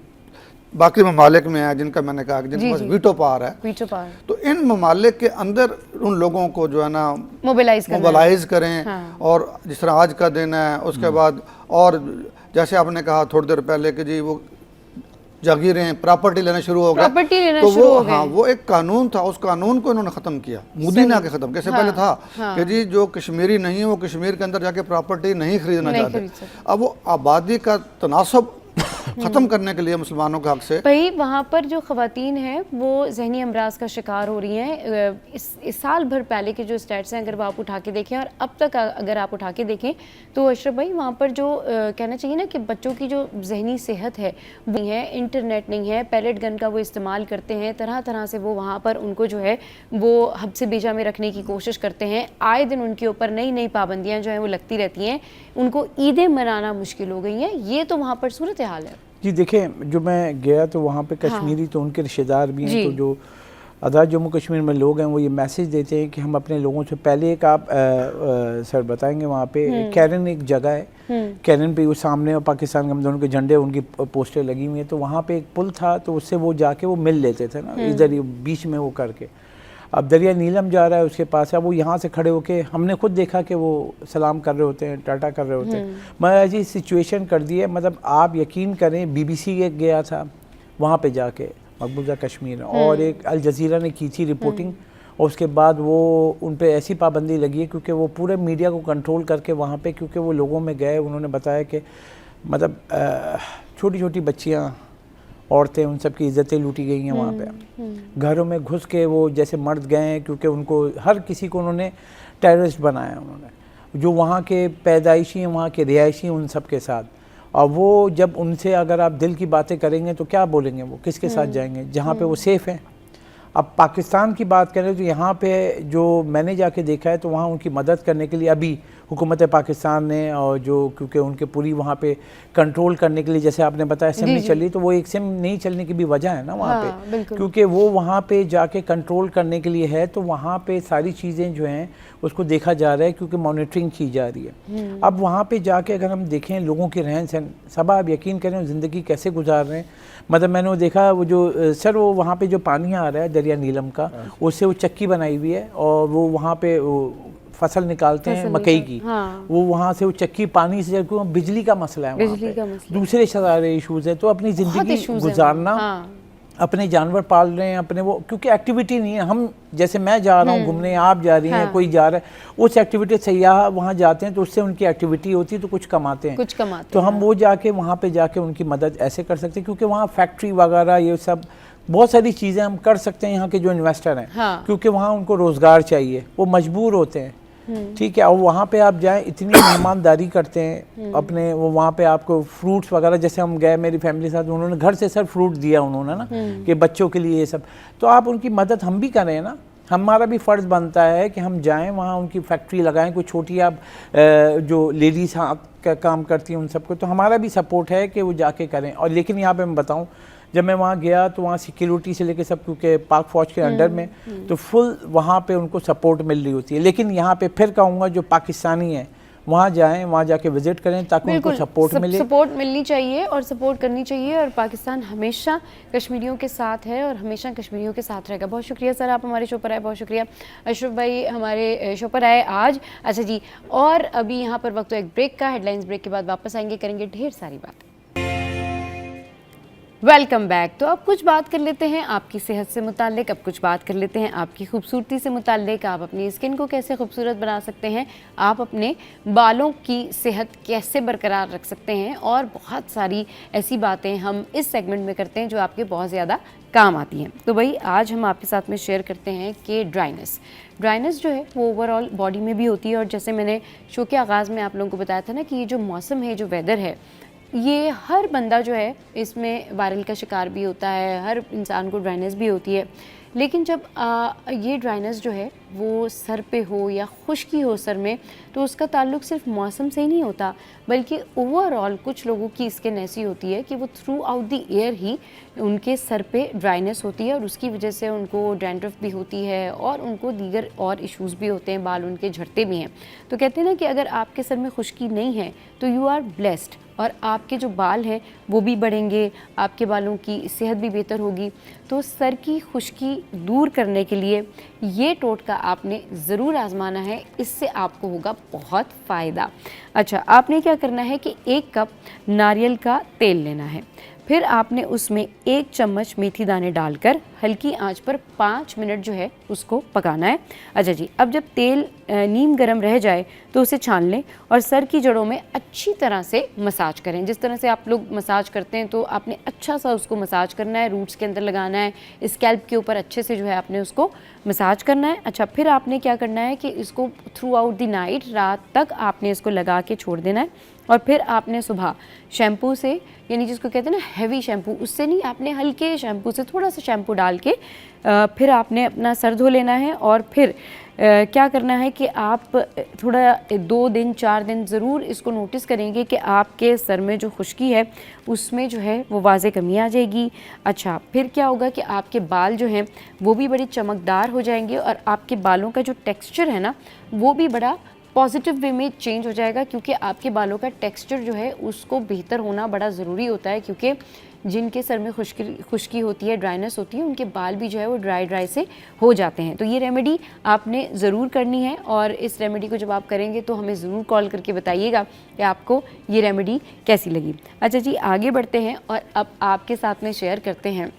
बाकी ममालिक में है जिनका मैंने कहा जिनके पास वीटो पावर है, वीटो पावर, तो इन ममालिक के अंदर उन लोगों को जो है ना मोबिलाइज करें। और जिस तरह आज का दिन है उसके बाद, और जैसे आपने कहा थोड़ी देर पहले कि जी वो जागीरें, प्रॉपर्टी लेना शुरू हो गया। प्रॉपर्टी लेना तो शुरू हो गए। हाँ, वो एक कानून था, उस कानून को इन्होंने ख़त्म किया, मोदी ने आके ख़त्म किया। पहले था कि जी जो कश्मीरी नहीं है वो कश्मीर के अंदर जाके प्रॉपर्टी नहीं खरीदना चाहते। अब वो आबादी का तनासब ख़त्म करने के लिए मुसलमानों के हक से भाई वहाँ पर जो ख़वातीन हैं वो जहनी अमराज का शिकार हो रही हैं। इस साल भर पहले के जो स्टैट्स हैं अगर वो आप उठा के देखें और अब तक अगर आप उठा के देखें तो अशरफ भाई वहाँ पर जो कहना चाहिए ना कि बच्चों की जो जहनी सेहत है वो नहीं है, इंटरनेट नहीं है, पैलेट गन का वो इस्तेमाल करते हैं, तरह तरह से वो वहाँ पर उनको जो है वो हब्स बेजा में रखने की कोशिश करते हैं। आए दिन उनके ऊपर नई नई पाबंदियाँ जो हैं वो लगती रहती हैं, उनको ईदें मनाना मुश्किल हो गई हैं। ये तो वहाँ पर सूरत हाल है जी। देखें, जो मैं गया तो वहाँ पे कश्मीरी तो उनके रिश्तेदार भी हैं, तो जो आज़ाद जम्मू कश्मीर में लोग हैं वो ये मैसेज देते हैं कि हम अपने लोगों से पहले एक आप सर बताएंगे वहाँ पे कैरन एक जगह है, कैरन पे वो सामने और पाकिस्तान के दोनों के झंडे उनकी पोस्टर लगी हुई हैं, तो वहाँ पे एक पुल था तो उससे वो जाके वो मिल लेते थे ना, इधर बीच में वो करके। अब दरिया नीलम जा रहा है उसके पास, अब वो यहाँ से खड़े होके हमने खुद देखा कि वो सलाम कर रहे होते हैं, टाटा कर रहे होते हैं। मैं ऐसी सिचुएशन कर दी है, मतलब आप यकीन करें BBC एक गया था वहाँ पे जाके मकबूजा कश्मीर, और एक अल जज़ीरा ने की थी रिपोर्टिंग, और उसके बाद वो उन पे ऐसी पाबंदी लगी है क्योंकि वो पूरे मीडिया को कंट्रोल करके वहाँ पे, क्योंकि वो लोगों में गए, उन्होंने बताया कि मतलब छोटी छोटी बच्चियाँ, औरतें, उन सब की इज़्ज़तें लूटी गई हैं वहाँ पे। घरों में घुस के वो जैसे मर्द गए हैं, क्योंकि उनको हर किसी को उन्होंने टेररिस्ट बनाया, उन्होंने जो वहाँ के पैदाइशी हैं, वहाँ के रिहायशी हैं, उन सब के साथ। और वो जब उनसे अगर आप दिल की बातें करेंगे तो क्या बोलेंगे, वो किसके साथ जाएंगे जहाँ पे वो सेफ़ हैं। अब पाकिस्तान की बात करें तो यहाँ पे जो मैंने जाके देखा है तो वहाँ उनकी मदद करने के लिए अभी हुकूमत पाकिस्तान ने, और जो क्योंकि उनके पूरी वहाँ पे कंट्रोल करने के लिए, जैसे आपने बताया सिम नहीं चली, तो वो एक सिम नहीं चलने की भी वजह है ना वहाँ पे, क्योंकि वो वहाँ पे जाके कंट्रोल करने के लिए है, तो वहाँ पे सारी चीज़ें जो हैं उसको देखा जा रहा है, क्योंकि मॉनिटरिंग की जा रही है। अब वहाँ पे जाके अगर हम देखें लोगों की रहन सहन, सब आप यकीन करें ज़िंदगी कैसे गुजार रहे हैं। मतलब मैंने वो देखा, वो जो सर वो वहाँ पे जो पानी आ रहा है दरिया नीलम का, उससे वो चक्की बनाई हुई है, और वो वहाँ पे फसल निकालते हैं मकई की, वो वहाँ से वो चक्की पानी से, बिजली का मसला है वहाँ पे, दूसरे सारे इशूज़ हैं। तो अपनी ज़िंदगी गुजारना, अपने जानवर पाल रहे हैं अपने, वो क्योंकि एक्टिविटी नहीं है। हम जैसे मैं जा रहा हूँ घूमने, आप जा रही हैं, कोई जा रहा है, उस एक्टिविटी सयाह वहाँ जाते हैं तो उससे उनकी एक्टिविटी होती है, तो कुछ कमाते हैं, तो हम वो जाके वहाँ पे जाके उनकी मदद ऐसे कर सकते हैं, क्योंकि वहाँ फैक्ट्री वगैरह ये सब बहुत सारी चीज़ें हम कर सकते हैं यहाँ के जो इन्वेस्टर हैं, क्योंकि वहाँ उनको रोज़गार चाहिए, वो मजबूर होते हैं, ठीक है। और वहाँ पे आप जाएं, इतनी मेहमानदारी करते हैं अपने, वो वहाँ पे आपको फ्रूट्स वगैरह, जैसे हम गए मेरी फैमिली के साथ, उन्होंने घर से सर फ्रूट दिया उन्होंने ना, कि बच्चों के लिए ये सब, तो आप उनकी मदद हम भी करें ना, हमारा भी फ़र्ज़ बनता है कि हम जाएं वहाँ, उनकी फैक्ट्री लगाएं, कोई छोटी आप जो लेडीज़ हाथ का काम करती हैं उन सबको, तो हमारा भी सपोर्ट है कि वो जाके करें। और लेकिन यहाँ पे मैं बताऊँ, जब मैं वहाँ गया तो वहाँ सिक्योरिटी से लेके सब, क्योंकि पाक फौज के अंडर में, तो फुल वहाँ पे उनको सपोर्ट मिल रही होती है। लेकिन यहाँ पे फिर कहूँगा जो पाकिस्तानी है वहाँ जाएं, वहाँ जाके विजिट करें, ताकि उनको सपोर्ट मिले, सपोर्ट मिलनी चाहिए और सपोर्ट करनी चाहिए। और पाकिस्तान हमेशा कश्मीरियों के साथ है और हमेशा कश्मीरियों के साथ रहेगा। बहुत शुक्रिया सर, आप हमारे शो पर आए, बहुत शुक्रिया। अशरफ भाई हमारे शो पर आए आज। अच्छा जी, और अभी यहाँ पर वक्त तो एक ब्रेक का, हेडलाइंस ब्रेक के बाद वापस आएंगे, करेंगे ढेर सारी बातें। Welcome back. तो अब कुछ बात कर लेते हैं आपकी सेहत से मुताल्लिक, अब कुछ बात कर लेते हैं आपकी खूबसूरती से मुताल्लिक। आप अपनी स्किन को कैसे खूबसूरत बना सकते हैं, आप अपने बालों की सेहत कैसे बरकरार रख सकते हैं, और बहुत सारी ऐसी बातें हम इस सेगमेंट में करते हैं जो आपके बहुत ज़्यादा काम आती हैं। तो भाई आज हम आपके साथ में शेयर करते हैं कि ड्राइनेस जो है वो ओवरऑल बॉडी में भी होती है, और जैसे मैंने शो के आगाज़ में आप लोगों को बताया था ना कि ये जो मौसम है, जो वेदर है, ये हर बंदा जो है इसमें वायरल का शिकार भी होता है, हर इंसान को ड्राइनेस भी होती है। लेकिन जब ये ड्राइनेस जो है वो सर पे हो या खुश्की हो सर में, तो उसका ताल्लुक सिर्फ मौसम से ही नहीं होता, बल्कि ओवरऑल कुछ लोगों की स्किन ऐसी होती है कि वो थ्रू आउट द ईयर ही उनके सर पे ड्राइनेस होती है, और उसकी वजह से उनको डैंड्रफ भी होती है और उनको दीगर और इश्यूज़ भी होते हैं, बाल उनके झड़ते भी हैं। तो कहते हैं ना कि अगर आपके सर में खुश्की नहीं है तो यू आर ब्लेस्ड, और आपके जो बाल हैं वो भी बढ़ेंगे, आपके बालों की सेहत भी बेहतर होगी। तो सर की खुश्की दूर करने के लिए ये टोटका आपने ज़रूर आजमाना है, इससे आपको होगा बहुत फ़ायदा। अच्छा, आपने क्या करना है कि 1 कप नारियल का तेल लेना है, फिर आपने उसमें 1 चम्मच मेथी दाने डालकर हल्की आंच पर 5 मिनट जो है उसको पकाना है। अच्छा जी, अब जब तेल नीम गरम रह जाए तो उसे छान लें और सर की जड़ों में अच्छी तरह से मसाज करें। जिस तरह से आप लोग मसाज करते हैं तो आपने अच्छा सा उसको मसाज करना है, रूट्स के अंदर लगाना है, स्कैल्प के ऊपर अच्छे से जो है आपने उसको मसाज करना है। अच्छा, फिर आपने क्या करना है कि इसको थ्रू आउट द नाइट, रात तक आपने इसको लगा के छोड़ देना है और फिर आपने सुबह शैम्पू से, यानी जिसको कहते हैं ना हैवी शैम्पू, उससे नहीं, आपने हल्के शैम्पू से थोड़ा सा शैम्पू डाल के फिर आपने अपना सर धो लेना है। और फिर क्या करना है कि आप थोड़ा 2 दिन 4 दिन ज़रूर इसको नोटिस करेंगे कि आपके सर में जो खुश्की है उसमें जो है वो वाज़े कमी आ जाएगी। अच्छा, फिर क्या होगा कि आपके बाल जो हैं वो भी बड़े चमकदार हो जाएंगे और आपके बालों का जो टेक्सचर है ना वो भी बड़ा पॉजिटिव वे में चेंज हो जाएगा, क्योंकि आपके बालों का टेक्सचर जो है उसको बेहतर होना बड़ा ज़रूरी होता है। क्योंकि जिनके सर में खुश्की होती है, ड्राइनेस होती है, उनके बाल भी जो है वो ड्राई से हो जाते हैं। तो ये रेमेडी आपने ज़रूर करनी है और इस रेमेडी को जब आप करेंगे तो हमें ज़रूर कॉल करके बताइएगा कि आपको ये रेमेडी कैसी लगी। अच्छा जी, आगे बढ़ते हैं और अब आपके साथ में शेयर करते हैं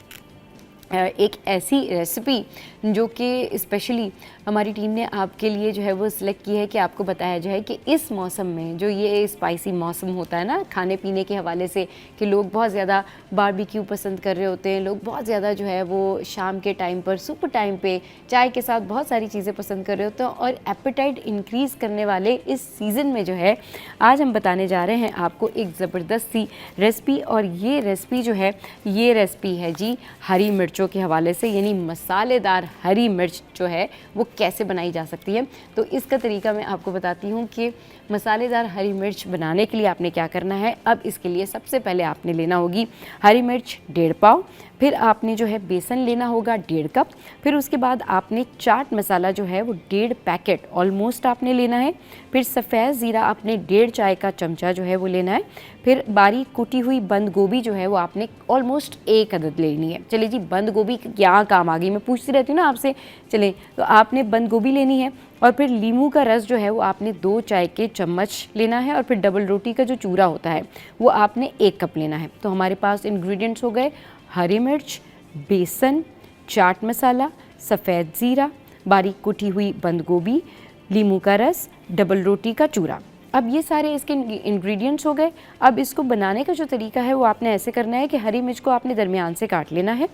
एक ऐसी रेसिपी जो कि स्पेशली हमारी टीम ने आपके लिए जो है वो सिलेक्ट की है कि आपको बताया जाए कि इस मौसम में, जो ये स्पाइसी मौसम होता है ना खाने पीने के हवाले से, कि लोग बहुत ज़्यादा बारबेक्यू पसंद कर रहे होते हैं, लोग बहुत ज़्यादा जो है वो शाम के टाइम पर, सुपर टाइम पे चाय के साथ बहुत सारी चीज़ें पसंद कर रहे होते हैं। और एपेटाइट इंक्रीज़ करने वाले इस सीज़न में जो है आज हम बताने जा रहे हैं आपको एक ज़बरदस्त सी रेसिपी। और ये रेसिपी जो है, ये रेसिपी है जी हरी मिर्चों के हवाले से, यानी मसालेदार हरी मिर्च जो है वो कैसे बनाई जा सकती है। तो इसका तरीका मैं आपको बताती हूँ कि मसालेदार हरी मिर्च बनाने के लिए आपने क्या करना है। अब इसके लिए सबसे पहले आपने लेना होगी हरी मिर्च 1.5 पाव, फिर आपने जो है बेसन लेना होगा 1.5 कप, फिर उसके बाद आपने चाट मसाला जो है वो 1.5 पैकेट ऑलमोस्ट आपने लेना है, फिर सफ़ेद ज़ीरा आपने 1.5 चाय का चमचा जो है वो लेना है, फिर बारीक कुटी हुई बंद गोभी जो है वो आपने ऑलमोस्ट 1 अदद लेनी है। चलिए जी, बंद गोभी क्या काम आ गई, मैं पूछती रहती हूँ ना आपसे। चलें, तो आपने बंद गोभी लेनी है और फिर लीमू का रस जो है वो आपने 2 चाय के चम्मच लेना है और फिर डबल रोटी का जो चूरा होता है वो आपने 1 कप लेना है। तो हमारे पास इंग्रेडिएंट्स हो गए हरी मिर्च, बेसन, चाट मसाला, सफ़ेद ज़ीरा, बारीक कुटी हुई बंद गोभी, लीमू का रस, डबल रोटी का चूरा। अब ये सारे इसके इंग्रेडिएंट्स हो गए। अब इसको बनाने का जो तरीका है वो आपने ऐसे करना है कि हरी मिर्च को आपने दरमियान से काट लेना है,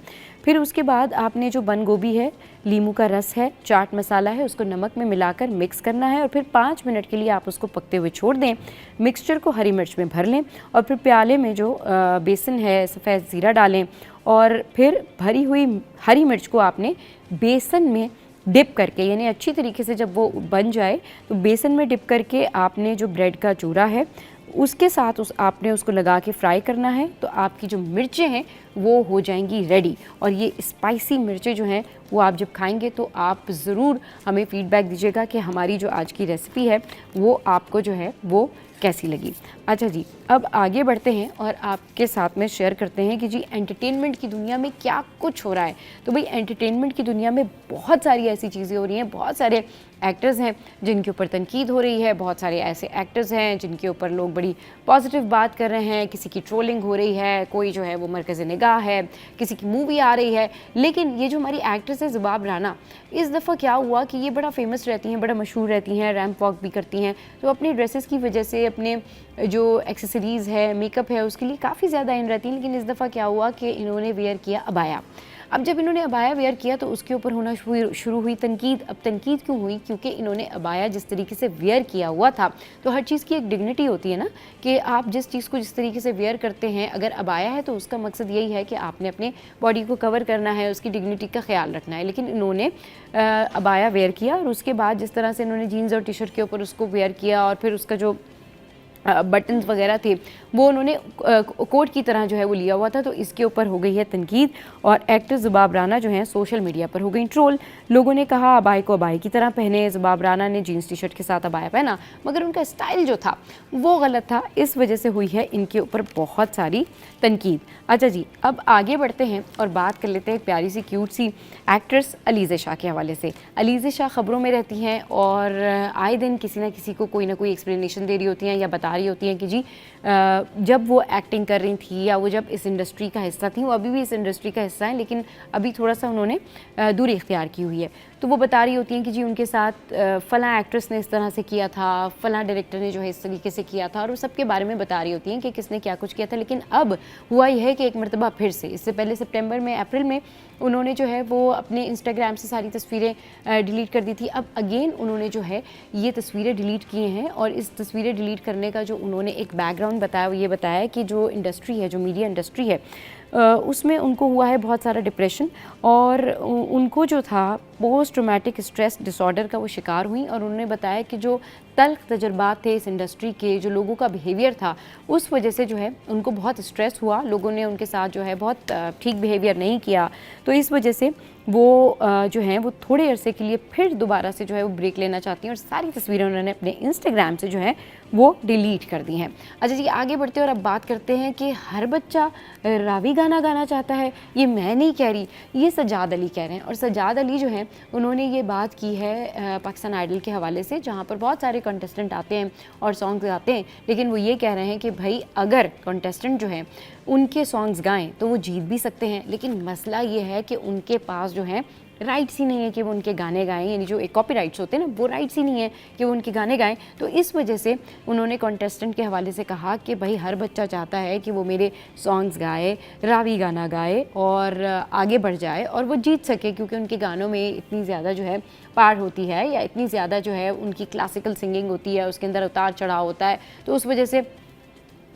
फिर उसके बाद आपने जो बंद गोभी है, लीमू का रस है, चाट मसाला है, उसको नमक में मिलाकर मिक्स करना है और फिर 5 मिनट के लिए आप उसको पकते हुए छोड़ दें। मिक्सचर को हरी मिर्च में भर लें और फिर प्याले में जो बेसन है, सफ़ेद ज़ीरा डालें और फिर भरी हुई हरी मिर्च को आपने बेसन में डिप करके, यानी अच्छी तरीके से जब वो बन जाए तो बेसन में डिप करके आपने जो ब्रेड का चूरा है उसके साथ आपने उसको लगा के फ्राई करना है। तो आपकी जो मिर्चें हैं वो हो जाएंगी रेडी। और ये स्पाइसी मिर्चें जो हैं वो आप जब खाएंगे तो आप ज़रूर हमें फ़ीडबैक दीजिएगा कि हमारी जो आज की रेसिपी है वो आपको जो है वो कैसी लगी। अच्छा जी, अब आगे बढ़ते हैं और आपके साथ में शेयर करते हैं कि जी एंटरटेनमेंट की दुनिया में क्या कुछ हो रहा है। तो भाई एंटरटेनमेंट की दुनिया में बहुत सारी ऐसी चीज़ें हो रही हैं, बहुत सारे एक्टर्स हैं जिनके ऊपर तनकीद हो रही है, बहुत सारे ऐसे एक्टर्स हैं जिनके ऊपर लोग बड़ी पॉजिटिव बात कर रहे हैं, किसी की ट्रोलिंग हो रही है, कोई जो है वो मरकज़ निगाह है, किसी की मूवी आ रही है। लेकिन ये जो हमारी एक्ट्रेस है ज़ुबाब राना, इस दफ़ा क्या हुआ कि ये बड़ा फेमस रहती हैं, बड़ा मशहूर रहती हैं, रैंप वॉक भी करती हैं, तो अपनी ड्रेसेस की वजह से, अपने जो एक्सेसरीज़ है, मेकअप है, उसके लिए काफ़ी ज़्यादा इन रहती हैं। लेकिन इस दफ़ा क्या हुआ कि इन्होंने वेयर किया अबाया। अब जब इन्होंने अबाया वेयर किया तो उसके ऊपर होना शुरू हुई तनकीद। अब तनकीद क्यों हुई? क्योंकि इन्होंने अबाया जिस तरीके से वेयर किया हुआ था, तो हर चीज़ की एक डिग्निटी होती है ना, कि आप जिस चीज़ को जिस तरीके से वेयर करते हैं, अगर अबाया है तो उसका मकसद यही है कि आपने अपने बॉडी को कवर करना है, उसकी डिग्निटी का ख्याल रखना है। लेकिन इन्होंने अबाया वेयर किया और उसके बाद जिस तरह से इन्होंने जीन्स और टी शर्ट के ऊपर उसको वेयर किया और फिर उसका जो बटन्स वगैरह थे वो उन्होंने कोट की तरह जो है वो लिया हुआ था, तो इसके ऊपर हो गई है तनकीद। और एक्टर ज़ुबाब राना जो हैं सोशल मीडिया पर हो गई ट्रोल। लोगों ने कहा अबाई को अबाई की तरह पहने। ज़ुबाब राना ने जीन्स टी शर्ट के साथ अबाया पहना, मगर उनका स्टाइल जो था वो गलत था, इस वजह से हुई है इनके ऊपर बहुत सारी तनकीद। अच्छा जी, अब आगे बढ़ते हैं और बात कर लेते हैं एक प्यारी सी क्यूट सी एक्ट्रेस अलीज़ा शाह के हवाले से। अलीज़ा शाह ख़बरों में रहती हैं और आए दिन किसी ना किसी को कोई ना कोई एक्सप्लेनेशन दे रही होती हैं या बता रही होती हैं कि जी जब वो एक्टिंग कर रही थी या वो जब इस इंडस्ट्री का हिस्सा थी, वो अभी भी इस इंडस्ट्री का हिस्सा हैं लेकिन अभी थोड़ा सा उन्होंने दूरी इख्तियार की हुई है, तो वो बता रही होती हैं कि जी उनके साथ फ़लाँ एक्ट्रेस ने इस तरह से किया था, फ़लाँ डायरेक्टर ने जो है इस तरीके से किया था, और वो सबके बारे में बता रही होती हैं कि किसने क्या कुछ किया था। लेकिन अब हुआ यह है कि एक मरतबा फिर से, इससे पहले सितंबर में, अप्रैल में उन्होंने जो है वो अपने इंस्टाग्राम से सारी तस्वीरें डिलीट कर दी थी। अब अगेन उन्होंने जो है ये तस्वीरें डिलीट किए हैं, और इस तस्वीरें डिलीट करने का जो उन्होंने एक बैकग्राउंड बताया, वो ये बताया कि जो इंडस्ट्री है, जो मीडिया इंडस्ट्री है, उसमें उनको हुआ है बहुत सारा डिप्रेशन, और उनको जो था पोस्ट ट्रॉमेटिक स्ट्रेस डिसऑर्डर का वो शिकार हुई। और उन्होंने बताया कि जो तल्ख तजर्बात थे इस इंडस्ट्री के, जो लोगों का बिहेवियर था, उस वजह से जो है उनको बहुत स्ट्रेस हुआ, लोगों ने उनके साथ जो है बहुत ठीक बिहेवियर नहीं किया, तो इस वजह से वो जो हैं वो थोड़े अरसे के लिए फिर दोबारा से जो है वो ब्रेक लेना चाहती हैं, और सारी तस्वीरें उन्होंने अपने इंस्टाग्राम से जो है वो डिलीट कर दी हैं। अच्छा जी, आगे बढ़ते हैं और अब बात करते हैं कि हर बच्चा रावी गाना गाना चाहता है। ये मैं नहीं कह रही, ये सजाद अली कह रहे हैं। और सजाद अली जो हैं उन्होंने ये बात की है पाकिस्तान आइडल के हवाले से, जहाँ पर बहुत सारे कंटेस्टेंट आते हैं और सॉन्ग्स गाते हैं, लेकिन वो ये कह रहे हैं कि भाई अगर कंटेस्टेंट जो हैं उनके सॉन्ग्स गाएं तो वो जीत भी सकते हैं, लेकिन मसला ये है कि उनके पास जो है राइट्स ही नहीं है कि वो उनके गाने गाएं, यानी जो एक कॉपी राइट्स होते हैं ना, वो राइट्स ही नहीं है कि वो उनके गाने गाएं। तो इस वजह से उन्होंने कॉन्टेस्टेंट के हवाले से कहा कि भाई हर बच्चा चाहता है कि वो मेरे सॉन्ग्स गाए, रावी गाना गाए और आगे बढ़ जाए और वो जीत सके, क्योंकि उनके गानों में इतनी ज़्यादा जो है पार होती है, या इतनी ज़्यादा जो है उनकी क्लासिकल सिंगिंग होती है, उसके अंदर उतार चढ़ाव होता है। तो उस वजह से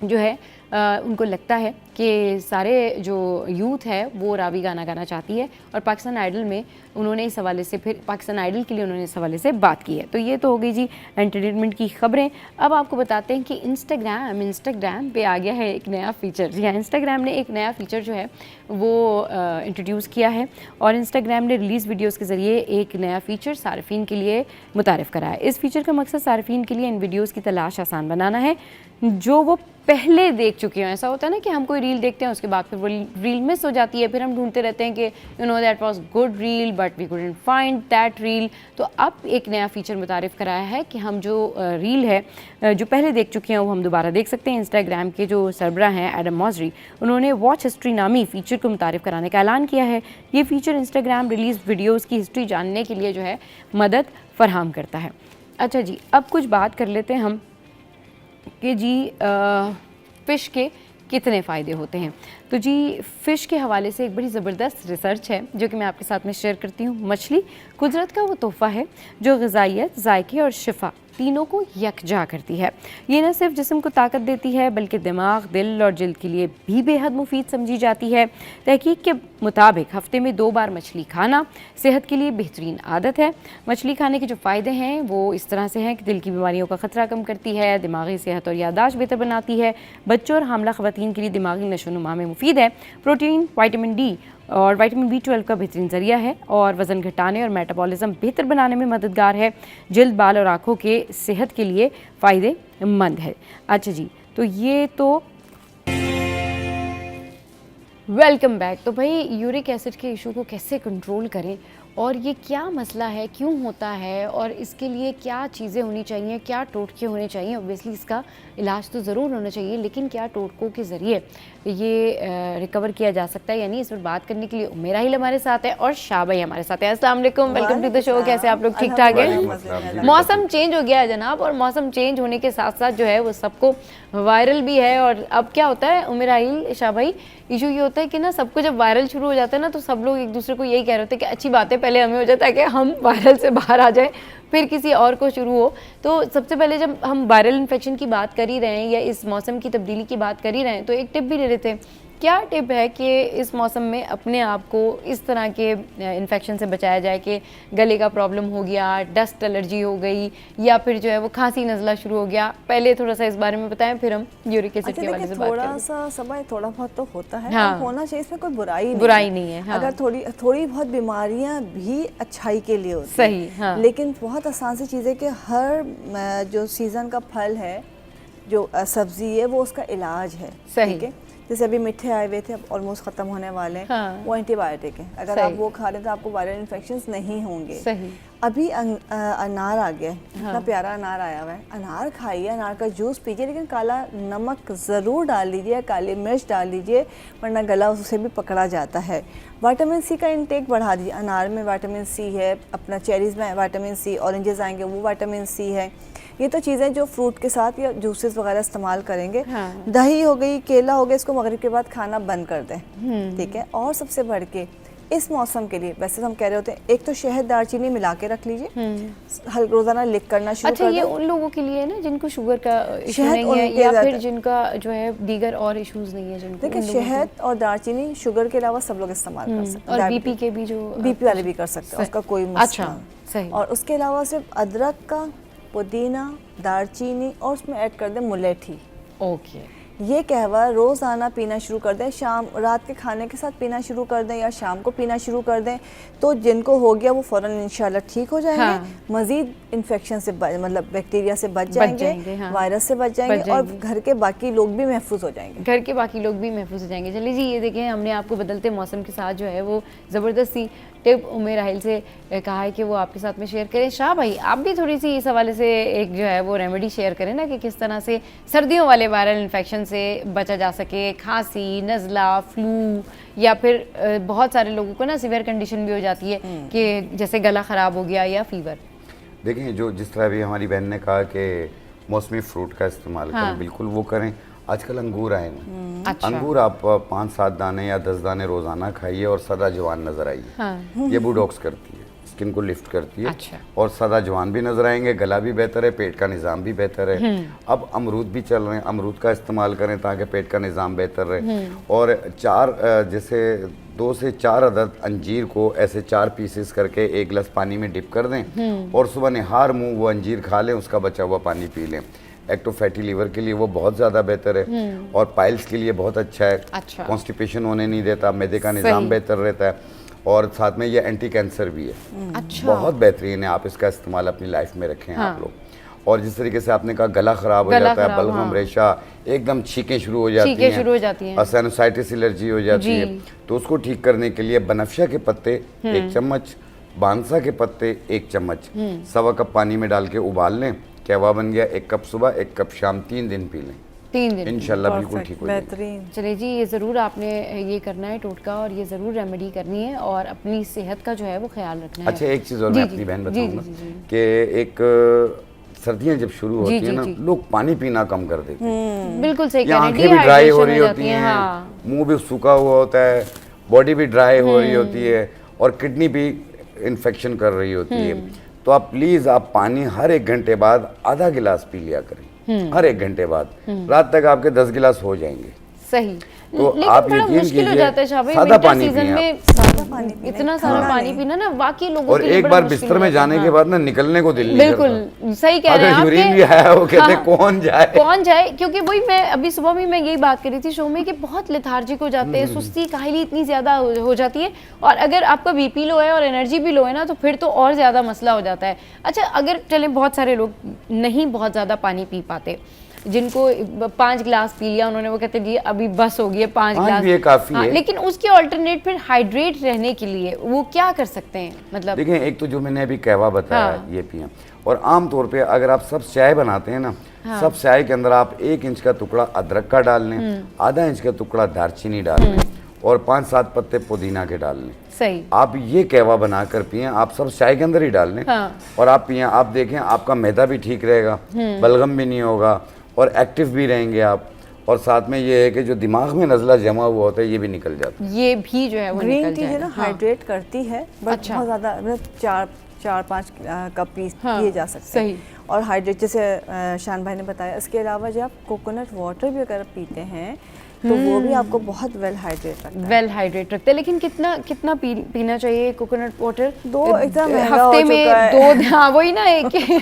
जो है उनको लगता है कि सारे जो यूथ है वो रावी गाना गाना चाहती है, और पाकिस्तान आइडल में उन्होंने इस हवाले से, फिर पाकिस्तान आइडल के लिए उन्होंने इस हवाले से बात की है। तो ये तो हो गई जी एंटरटेनमेंट की खबरें। अब आपको बताते हैं कि इंस्टाग्राम पे आ गया है एक नया फ़ीचर। जी हाँ, इंस्टाग्राम ने एक नया फ़ीचर जो है वो इंट्रोड्यूस किया है, और इंस्टाग्राम ने रिलीज़ वीडियोज़ के ज़रिए एक नया फ़ीचर सार्फिन के लिए मुतारिफ़ करा है। इस फ़ीचर का मकसद सार्फिन के लिए इन वीडियोज़ की तलाश आसान बनाना है जो वो पहले देख चुके हैं। ऐसा होता है ना कि हम कोई रील देखते हैं, उसके बाद फिर वो रील मिस हो जाती है, फिर हम ढूंढते रहते हैं कि you know that was good reel but we couldn't find that reel. तो अब एक नया फीचर मुतारिफ़ कराया है कि हम जो रील है जो पहले देख चुके हैं वो हम दोबारा देख सकते हैं। इंस्टाग्राम के जो सरबरा हैं एडम मॉजरी, उन्होंने वॉच हिस्ट्री नामी फ़ीचर को मुतारिफ़ कराने का ऐलान किया है। ये फ़ीचर इंस्टाग्राम रिलीज़ वीडियोज़ की हिस्ट्री जानने के लिए जो है मदद फराहम करता है। अच्छा जी, अब कुछ बात कर लेते हैं हम कि जी फ़िश के कितने फ़ायदे होते हैं। तो जी फ़िश के हवाले से एक बड़ी ज़बरदस्त रिसर्च है जो कि मैं आपके साथ में शेयर करती हूँ। मछली कुदरत का वो तोहफ़ा है जो ग़िज़ाइयत, ज़ायके और शिफा तीनों को यकजा करती है। ये न सिर्फ जिस्म को ताकत देती है बल्कि दिमाग, दिल और जिल्द के लिए भी बेहद मुफीद समझी जाती है। तहकीक के मुताबिक हफ्ते में 2 बार मछली खाना सेहत के लिए बेहतरीन आदत है। मछली खाने के जो फ़ायदे हैं वो इस तरह से हैं कि दिल की बीमारियों का ख़तरा कम करती है, दिमागी सेहत और याददाश्त बेहतर बनाती है, बच्चों और हामला ख़वातीन के लिए दिमागी नशोनुमा में मुफीद है, प्रोटीन, विटामिन डी और विटामिन B12 का बेहतरीन ज़रिया है, और वज़न घटाने और मेटाबॉलिज्म बेहतर बनाने में मददगार है, जिल्द, बाल और आँखों के सेहत के लिए फ़ायदेमंद है। अच्छा जी, तो ये तो वेलकम बैक। तो भाई यूरिक एसिड के इशू को कैसे कंट्रोल करें, और ये क्या मसला है, क्यों होता है, और इसके लिए क्या चीज़ें होनी चाहिए, क्या टोटके होने चाहिए। ऑब्वियसली इसका इलाज तो ज़रूर होना चाहिए, लेकिन क्या टोटकों के ज़रिए ये रिकवर किया जा सकता है, यानी इस पर बात करने के लिए उमेर राहिल हमारे साथ है और शाह भाई हमारे साथ है। अस्सलाम वालेकुम, वेलकम टू द शो। कैसे आप लोग? ठीक ठाक है? मौसम चेंज हो गया है जनाब, और मौसम चेंज होने के साथ साथ जो है वो सबको वायरल भी है। और अब क्या होता है उमेर राहिल, शाह भाई, इशू ये होता है कि ना सबको जब वायरल शुरू हो जाता है ना तो सब लोग एक दूसरे को यही कह रहे होते हैं कि अच्छी बात है, पहले हमें हो जाता है कि हम वायरल से बाहर आ जाएं, फिर किसी और को शुरू हो। तो सबसे पहले जब हम वायरल इन्फेक्शन की बात कर ही रहे हैं या इस मौसम की तब्दीली की बात कर ही रहे हैं, तो एक टिप भी ले रहे थे। क्या टिप है कि इस मौसम में अपने आप को इस तरह के इन्फेक्शन से बचाया जाए कि गले का प्रॉब्लम हो गया, डस्ट एलर्जी हो गई, या फिर जो है वो खांसी नज़ला शुरू हो गया? पहले थोड़ा सा इस बारे में बताएं, फिर हम यूरिक एसिड के बारे में बात करें। थोड़ा सा समय थोड़ा बहुत तो होता है, हाँ, होना चाहिए, इसमें कोई बुराई नहीं है। हाँ। अगर थोड़ी बहुत बीमारियां भी अच्छाई के लिए होती सही, हाँ। लेकिन बहुत आसान सी चीज़ है कि हर जो सीज़न का फल है, जो सब्जी है, वो उसका इलाज है। सही। ठीक है, जैसे अभी मीठे आए हुए थे, अब ऑलमोस्ट खत्म होने वाले हैं, हाँ। वो एंटीबायोटिक है, अगर आप वो खा रहे हैं तो आपको वायरल इन्फेक्शंस नहीं होंगे। सही। अभी अनार आ गया है, इतना प्यारा अनार आया हुआ है, अनार खाइए, अनार का जूस पीजिए, लेकिन काला नमक ज़रूर डाल लीजिए, काली मिर्च डाल लीजिए, वरना गला उससे भी पकड़ा जाता है। विटामिन सी का इंटेक बढ़ा दीजिए, अनार में विटामिन सी है, अपना चेरीज़ में विटामिन सी, ऑरेंजेस आएंगे वो विटामिन सी है। ये तो चीज़ें जो फ्रूट के साथ या जूसेस वगैरह इस्तेमाल करेंगे। हाँ। दही हो गई, केला हो गया, इसको मगरिब के बाद खाना बंद कर दें, ठीक है। और सबसे बढ़ के इस मौसम के लिए वैसे तो हम कह रहे होते हैं, एक तो शहद दालचीनी मिला के रख लीजिए, रोजाना लिख करना शुरू अच्छा, कर ये दें। उन लोगों के लिए है ना जिनको शुगर का इशू शहद नहीं है, उनके या ज़्यादा- फिर जिनका जो है दीगर और इश्यूज नहीं है, जिनको देखिए उन लोगों शहद और दालचीनी शुगर के अलावा सब लोग इस्तेमाल कर सकते हैं, और बीपी के भी जो बीपी वाले भी कर सकते हैं, उसका कोई मसला अच्छा, नहीं। सही। और उसके अलावा सिर्फ अदरक का, पुदीना, दालचीनी और उसमें ऐड कर दें मुलेठी। ओके, ये कहवा रोज़ाना पीना शुरू कर दें, शाम रात के खाने के साथ पीना शुरू कर दें या शाम को पीना शुरू कर दें, तो जिनको हो गया वो फ़ौरन इंशाल्लाह ठीक हो जाएंगे। हाँ। मज़ीद इन्फेक्शन से मतलब बैक्टीरिया से बच जाएंगे, हाँ। वायरस से बच जाएंगे और घर के बाकी लोग भी महफूज हो जाएंगे। घर के बाकी लोग भी महफूज हो जाएंगे। चलिए जी, ये देखें, हमने आपको बदलते मौसम के साथ जो है वो ज़बरदस्ती टिप उमेर राहिल से कहा है कि वो आपके साथ में शेयर करें। शाह भाई, आप भी थोड़ी सी इस हवाले से एक जो है वो रेमेडी शेयर करें ना, कि किस तरह से सर्दियों वाले वायरल इन्फेक्शन से बचा जा सके, खांसी, नज़ला, फ्लू, या फिर बहुत सारे लोगों को ना सीवियर कंडीशन भी हो जाती है कि जैसे गला ख़राब हो गया या फीवर। देखें, जो जिस तरह अभी हमारी बहन ने कहा कि मौसमी फ्रूट का इस्तेमाल करें, बिल्कुल वो करें। आजकल अंगूर आए ना, अच्छा। अंगूर आप 5-7 दाने या 10 दाने रोजाना खाइए और सदा जवान नजर आइए। हाँ। ये बुडॉक्स करती है, स्किन को लिफ्ट करती है। अच्छा। और सदा जवान भी नजर आएंगे, गला भी बेहतर है, पेट का निज़ाम भी बेहतर है। अब अमरूद भी चल रहे हैं, अमरूद का इस्तेमाल करें ताकि पेट का निज़ाम बेहतर रहे। और जैसे 2 से 4 अदद अंजीर को ऐसे 4 पीसेस करके 1 गिलास पानी में डिप कर दें और सुबह निहार मुंह वो अंजीर खा लें, उसका बचा हुआ पानी पी लें। एक तो फैटी लीवर के लिए वो बहुत ज़्यादा बेहतर है और पाइल्स के लिए बहुत अच्छा है। अच्छा। कॉन्स्टिपेशन होने नहीं देता, मैदे का निज़ाम बेहतर रहता है और साथ में ये एंटी कैंसर भी है। अच्छा। बहुत बेहतरीन है, आप इसका इस्तेमाल अपनी लाइफ में रखें। हाँ। आप लोग। और जिस तरीके से आपने कहा गला खराब हो जाता है, बलगम, रेशा, एकदम छींकें शुरू हो जाती हैं, साइनसाइटिस एलर्जी हो जाती है, तो उसको ठीक करने के लिए बनफशा के पत्ते 1 चम्मच, बांसा के पत्ते 1 चम्मच 1.25 कप पानी में डाल के उबाल लें, कहवा बन गया। 1 कप सुबह, 1 कप शाम, 3 दिन पी लें, 3 दिन इंशाल्लाह बिल्कुल ठीक हो जाएगा। बेहतरीन। चलिए जी, ये ज़रूर आपने ये करना है टोटका, और ये ज़रूर रेमेडी करनी है और अपनी सेहत का जो है वो ख्याल रखना है। अच्छा, एक चीज़ और मैं अपनी बहन बताऊंगा कि एक सर्दियाँ जब शुरू होती है ना, लोग पानी पीना कम कर देते हैं। बिल्कुल सही कह रहे हैं, आंखें भी ड्राई हो रही डिहाइड्रेशन होती हैं, हाँ। मुंह भी सूखा हुआ होता है, बॉडी भी ड्राई हो रही होती है और किडनी भी इन्फेक्शन कर रही होती है। तो आप प्लीज़ आप पानी हर 1 घंटे बाद आधा गिलास पी लिया करें, हर 1 घंटे बाद। रात तक आपके 10 गिलास हो जाएंगे। सही। तो लेकिन आप बड़ा यकीन मुश्किल हो कीजिए, जाता है शाह भाई, सादा विंटर पानी सीजन पिएं में इतना सारा पानी पीना ना वाकई लोगों और के लिए एक बड़ा बार मुश्किल बिस्तर हो में जाता है। जाने के बाद ना निकलने को दिल नहीं करता। बिल्कुल सही कह रहे हैं अगर आप यूरिन कि- भी आया वो कहते हाँ, कौन जाए क्योंकि वही मैं अभी सुबह भी मैं यही बात कर रही थी शो में कि बहुत लेथार्जिक हो जाते हैं, सुस्ती काहली इतनी ज़्यादा हो जाती है, और अगर आपका बीपी लो है और एनर्जी भी लो है ना, तो फिर तो और ज़्यादा मसला हो जाता है। अच्छा, अगर चलें बहुत सारे लोग नहीं बहुत ज़्यादा पानी पी पाते, जिनको 5 गिलास पी लिया उन्होंने, वो कहते जी अभी बस हो गई 5 गिलास, ये काफ़ी है। लेकिन उसके ऑल्टरनेट फिर हाइड्रेट रहने के लिए वो क्या कर सकते हैं? मतलब देखें, एक तो जो मैंने अभी कहवा बताया ये पिए, और आम तौर पे अगर आप सब चाय बनाते हैं ना, सब चाय के अंदर आप 1 इंच का टुकड़ा अदरक का डाल लें, आधा इंच का टुकड़ा दालचीनी डाल लें और 5-7 पत्ते पुदीना के डाल लें। सही। आप ये कहवा बना कर पिए, आप सब चाय के अंदर ही डाल लें और आप पिए। आप देखें आपका मैदा भी ठीक रहेगा, बलगम भी नहीं होगा और एक्टिव भी रहेंगे आप। और साथ में ये है कि जो दिमाग में नज़ला जमा हुआ होता है ये भी निकल जाता है। ये भी जो है वो ग्रीन निकल टी है ना, जाएगा। हाइड्रेट करती है, बट अच्छा। बहुत ज़्यादा मतलब 4-5 कप पिए जा सकते हैं। सही। और हाइड्रेट जैसे शान भाई ने बताया, इसके अलावा जब आप कोकोनट वाटर भी अगर पीते हैं तो वो भी आपको बहुत वेल हाइड्रेट रखता है। वेल हाइड्रेट रखते हैं। लेकिन कितना पीना चाहिए कोकोनट वाटर? 2 एकदम महंगा हो हफ्ते में चुका है। 2, हाँ वही ना है कि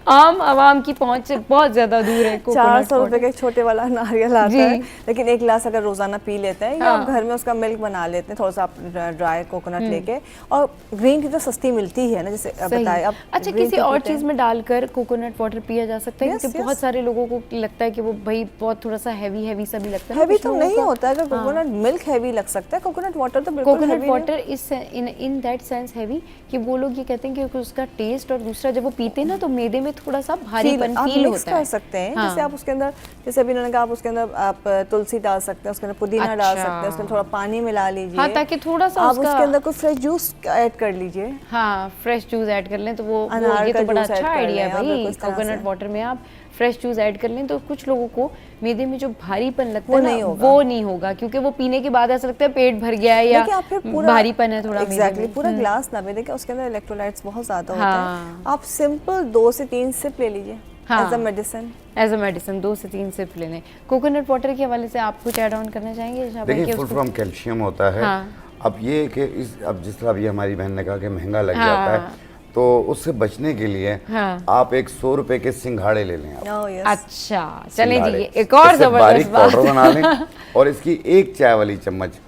आम आवाम की पहुंच से बहुत ज्यादा दूर है कोकोनट 400 रुपए वाटर। का एक छोटे वाला नारियल आता है, लेकिन 1 गिलास अगर रोजाना पी लेते हैं या आप घर में उसका मिल्क बना लेते हैं, थोड़ा सा आप ड्राई कोकोनट लेके, और ग्रीन टी तो सस्ती मिलती है ना, जैसे बताया आप। अच्छा, किसी और चीज में डालकर कोकोनट वाटर पिया जा सकता है? क्योंकि बहुत सारे लोगों को लगता है कि वो भाई बहुत थोड़ा सा हैवी सा भी लगता है। हैवी कुछ तो लोगों नहीं का- होता है, अगर कोकोनट मिल्क हैवी लग सकता है, कोकोनट वाटर तो बिल्कुल कोकोनट heavy वाटर इस इन दैट सेंस हैवी कि वो लोग ये कहते हैं कि उसका टेस्ट और दूसरा जब वो पीते हैं ना तो मैदे में थोड़ा सा भारीपन आप फील मिक्स होता कर है। सकते हैं। हाँ। जैसे आप उसके अंदर, जैसे अभी उन्होंने कहा, आप उसके अंदर आप तुलसी डाल सकते हैं, उसके अंदर पुदीना डाल अच्छा। सकते हैं, उसके अंदर थोड़ा पानी मिला लीजिए। हाँ, ताकि थोड़ा सा आप उसका- उसके अंदर कोई फ्रेश जूस ऐड कर लीजिए। हाँ, फ्रेश जूस ऐड कर लें तो वो अनार ये का तो बड़ा जूस ऐड अच्छा कर आइडिया लें है आप, भाई। बिल्कुल इस तरह कोकोनट से। वाटर में आप फ्रेश जूस ऐड कर लें तो कुछ लोगों को मैदे में जो भारीपन लगता वो है ना नहीं होगा। वो नहीं होगा, क्योंकि वो पीने के बाद ऐसा लगता है पेट भर गया है या देखिए आप फिर पूरा भारीपन है थोड़ा मैदे एग्जैक्टली में। पूरा ग्लास ना पिए, देखिए उसके अंदर इलेक्ट्रोलाइट्स बहुत ज़्यादा होते हाँ। हैं। आप सिंपल 2 से 3 सिप ले लीजिए हाँ। As a medicine. As a medicine 2 से 3 सिप लेने। कोकोनट वाटर के हवाले से आप कुछ ऐड ऑन करना चाहेंगे शाबाश, देखिए कि फुल उसको- फ्रॉम कैल्शियम होता है। हाँ। अब ये कि अब जिस तरह अभी हमारी बहन ने कहा कि महंगा लग हाँ। जाता है, तो उससे बचने के लिए हाँ। आप एक 100 रुपए के सिंघाड़े ले लें आप। Oh yes. अच्छा चलें जी, सिंघाड़े। एक और इससे बारीक जबरदस्त पाउडर बात। बना लें और इसकी 1 चाय वाली चम्मच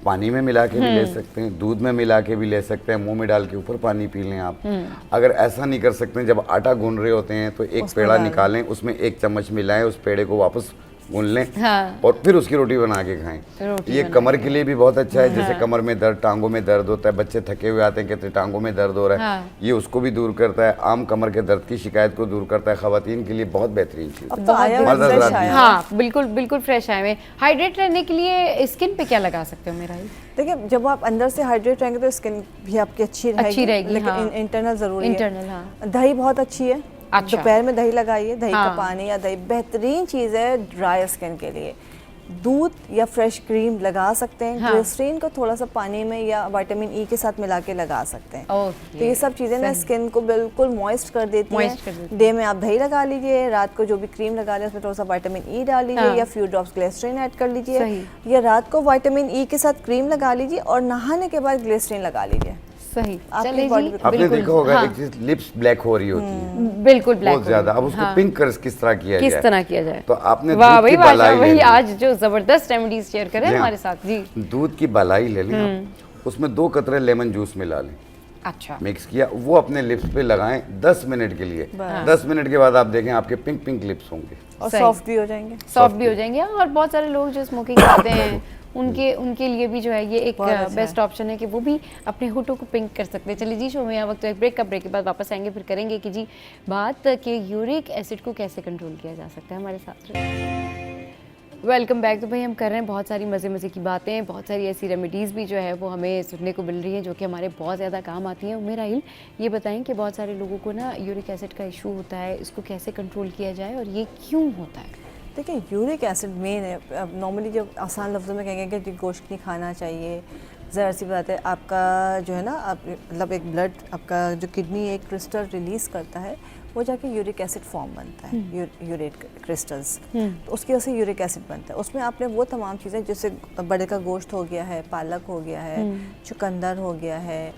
पानी में मिला के भी ले सकते हैं, दूध में मिला के भी ले सकते हैं, मुंह में डाल के ऊपर पानी पी लें आप। अगर ऐसा नहीं कर सकते, जब आटा गूंद रहे होते हैं तो एक पेड़ा निकालें, उसमें 1 चम्मच मिलाएं, उस पेड़े को वापस गूंद लें हाँ। और फिर उसकी रोटी बना के खाएं। रोटी ये बना कमर के लिए भी बहुत अच्छा है। जैसे कमर में दर्द, टांगों में दर्द होता है, बच्चे थके हुए आते हैं, कहते हैं टांगों में दर्द हो रहा है, हाँ। ये उसको भी दूर करता है। आम कमर के दर्द की शिकायत को दूर करता है। खवातीन के लिए बहुत बेहतरीन चीज़ अब है। तो आया हुआ मर्द फ्रेश हजरात भी। आया हुआ। हाँ बिल्कुल बिल्कुल फ्रेश आए हुए। हाइड्रेट रहने के लिए स्किन पे क्या लगा सकते हो मेरा ही? देखिए जब आप अंदर से हाइड्रेट रहेंगे तो स्किन भी आपकी अच्छी रहेगी, लेकिन हाँ। इंटरनल जरूरी है। इंटरनल, हाँ। दही बहुत अच्छी है। अच्छा। दोपहर में दही लगाइए, दही हाँ। का पानी या दही बेहतरीन चीज़ है ड्राई स्किन के लिए। दूध या फ्रेश क्रीम लगा सकते हैं। हाँ। ग्लिसरीन को थोड़ा सा पानी में या विटामिन ई के साथ मिला के लगा सकते हैं। ओके, तो ये सब चीज़ें ना सही। स्किन को बिल्कुल मॉइस्ट कर देती Moist कर देती हैं। डे में आप दही लगा लीजिए, रात को जो भी क्रीम लगा लें उसमें थोड़ा सा विटामिन ई डाल लीजिए, हाँ। या फ्यू ड्रॉप्स ग्लिसरीन ऐड कर लीजिए, सही। या रात को विटामिन ई के साथ क्रीम लगा लीजिए और नहाने के बाद ग्लिसरीन लगा लीजिए। सही। आपकी चले body जी, में- आपने बिल्कुल, देखा होगा हाँ, एक चीज, लिप्स ब्लैक हो रही होती है बिल्कुल ब्लैक बहुत ज्यादा। अब उसको पिंक कर किस तरह किया किस जाए? तरह किया जाए? तो आपने वाह दूध भाई की वाह बलाई ले भाई, ली। आज जो जबरदस्त रेमेडीज शेयर करें जी हाँ। हमारे साथ जी। दूध की बलाई ले लें आप, उसमें 2 कतरे लेमन जूस मिला लें, अच्छा मिक्स किया, वो अपने लिप्स पे लगाएं 10 मिनट के लिए। 10 मिनट के बाद आप देखें आपके पिंक पिंक लिप्स होंगे। और सही। सॉफ्ट भी हो जाएंगे। सॉफ्ट भी हो जाएंगे। और बहुत सारे लोग जो स्मोकिंग करते हैं उनके लिए भी जो है ये एक बहुत अच्छा बेस्ट ऑप्शन है कि वो भी अपने होठों को पिंक कर सकते हैं। चलिए जी, शो में यहाँ वक्त एक ब्रेक के बाद वापस आएंगे, फिर करेंगे कि जी बात कि यूरिक एसिड को कैसे कंट्रोल किया जा सकता है। हमारे साथ वेलकम बैक। तो भाई हम कर रहे हैं बहुत सारी मज़े की बातें, बहुत सारी ऐसी रेमेडीज़ भी जो है वो हमें सुनने को मिल रही हैं जो कि हमारे बहुत ज़्यादा काम आती हैं। मेरा हिल ये बताएं कि बहुत सारे लोगों को ना यूरिक एसिड का इशू होता है, इसको कैसे कंट्रोल किया जाए और ये क्यों होता है? देखिए यूरिक एसिड मेन है। अब नॉर्मली जब आसान लफ्ज़ों में कहेंगे कि गोश्त नहीं खाना चाहिए, ज़रा सी बात है, आपका जो है ना आप मतलब एक ब्लड, आपका जो किडनी एक क्रिस्टल रिलीज़ करता है, वो जाके यूरिक एसिड फॉर्म बनता है, यूरेट क्रिस्टल्स। तो उसकी वजह से यूरिक एसिड बनता है। उसमें आपने वो तमाम चीज़ें, जैसे बड़े का गोश्त हो गया है, पालक हो गया है, चुकंदर हो गया है,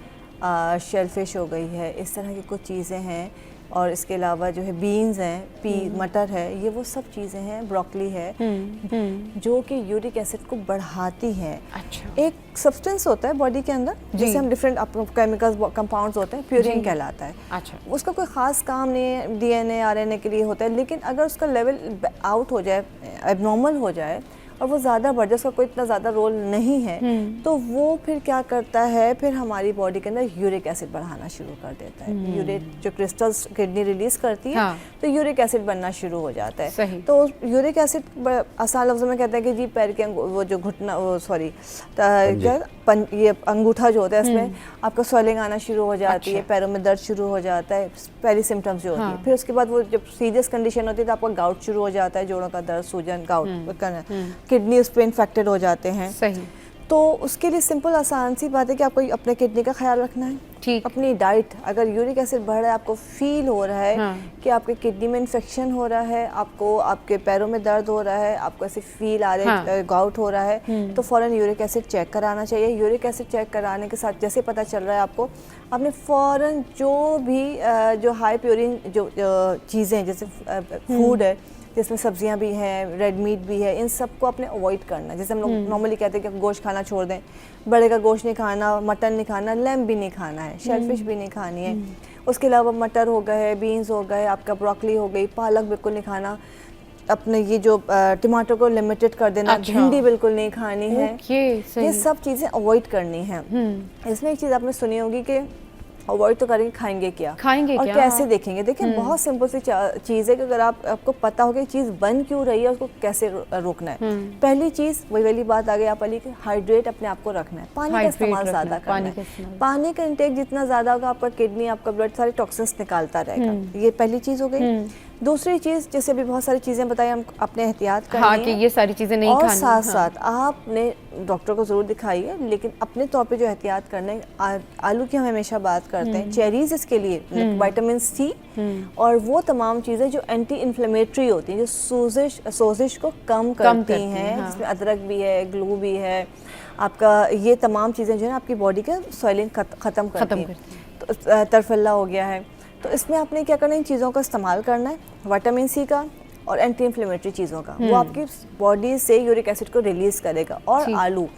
शेलफिश हो गई है, इस तरह की कुछ चीज़ें हैं। और इसके अलावा जो है बीन्स हैं, मटर है, ये वो सब चीज़ें हैं, ब्रोकली है, जो कि यूरिक एसिड को बढ़ाती हैं। अच्छा। एक सब्सटेंस होता है बॉडी के अंदर, जिसे हम डिफरेंट केमिकल्स कंपाउंड्स होते हैं, प्यूरिन कहलाता है। अच्छा। उसका कोई ख़ास काम नहीं है, डीएनए आरएनए के लिए होता है, लेकिन अगर उसका लेवल आउट हो जाए, एबनॉर्मल हो जाए और वो ज़्यादा बढ़ जाए, उसका कोई इतना ज़्यादा रोल नहीं है, तो वो फिर क्या करता है, फिर हमारी बॉडी के अंदर यूरिक एसिड बढ़ाना शुरू कर देता है। यूरिक जो क्रिस्टल्स किडनी रिलीज़ करती है, हाँ। तो यूरिक एसिड बनना शुरू हो जाता है। सही। तो यूरिक एसिड आसान लफ्ज़ों में कहते हैं कि जी पैर के वो जो घुटना, वो सॉरी ये अंगूठा जो होता है, इसमें आपका स्वेलिंग आना शुरू हो जाती है, पैरों में दर्द शुरू हो जाता है, पहली सिम्टम्स जो होती है। फिर उसके बाद वो जब सीरियस कंडीशन होती है तो आपका गाउट शुरू हो जाता है, जोड़ों का दर्द, सूजन, गाउट, किडनी उस पर इन्फेक्टेड हो जाते हैं। सही। तो उसके लिए सिंपल आसान सी बात है कि आपको अपने किडनी का ख्याल रखना है। ठीक। अपनी डाइट, अगर यूरिक एसिड बढ़ रहा है, आपको फील हो रहा है कि आपके किडनी में इन्फेक्शन हो रहा है, आपको आपके पैरों में दर्द हो रहा है, आपको ऐसे फील आ रहा है, गाउट हो रहा है, तो फ़ौरन यूरिक एसिड चेक कराना चाहिए। यूरिक एसिड चेक कराने के साथ जैसे पता चल रहा है आपको, आपने फ़ौरन जो भी जो हाई प्योरिन जो चीज़ें, जैसे फूड है जिसमें सब्जियां भी हैं, रेड मीट भी है, इन सब को आपने अवॉइड करना। जैसे हम लोग नॉर्मली कहते हैं कि गोश्त खाना छोड़ दें, बड़े का गोश्त नहीं खाना, मटन नहीं खाना, लैम्ब भी नहीं खाना है, शेलफिश भी नहीं खानी है। उसके अलावा मटर हो गए, बीन्स हो गए, आपका ब्रोकली हो गई, पालक बिल्कुल नहीं खाना, अपने ये जो टमाटर को लिमिटेड कर देना, भिंडी बिल्कुल नहीं खानी है, ये सब चीज़ें अवॉइड करनी है। इसमें एक चीज़ आपने सुनी होगी कि अवॉइड तो करेंगे, खाएंगे क्या और क्या? कैसे देखेंगे? देखिए बहुत सिंपल सी चीज़ है कि अगर आपको पता हो कि चीज़ बन क्यों रही है, उसको कैसे रोकना है। पहली चीज़ वही वाली बात आ गई आप वाली कि हाइड्रेट अपने आप को रखना है, पानी का इस्तेमाल ज़्यादा करना है। पानी का इंटेक जितना ज़्यादा होगा, आपका किडनी, आपका ब्लड सारे टॉक्सिन्स निकालता रहेगा। ये पहली चीज़ हो गई। दूसरी चीज़, जैसे अभी बहुत सारी चीज़ें बताई, हम अपने एहतियात करनी है कि ये सारी चीज़ें नहीं खानी, और साथ साथ आपने डॉक्टर को ज़रूर दिखाइए, लेकिन अपने तौर पे जो एहतियात करने, आलू की हम हमेशा बात करते हैं, चेरीज इसके लिए विटामिन सी और वो तमाम चीज़ें जो एंटी इन्फ्लेमेटरी होती हैं, जो सोजिश को कम करती हैं, जिसमें अदरक भी है, ग्लू भी है, आपका ये तमाम चीज़ें जो है आपकी बॉडी के स्वेलिंग ख़त्म करती हैं। तो तरफल्ला हो गया है, तो इसमें आपने क्या करना है, इन चीज़ों का इस्तेमाल करना है, विटामिन सी का और एंटी इन्फ्लेमेटरी चीज़ों का। वो आपकी बॉडी से यूरिक एसिड को रिलीज़ करेगा। और आलू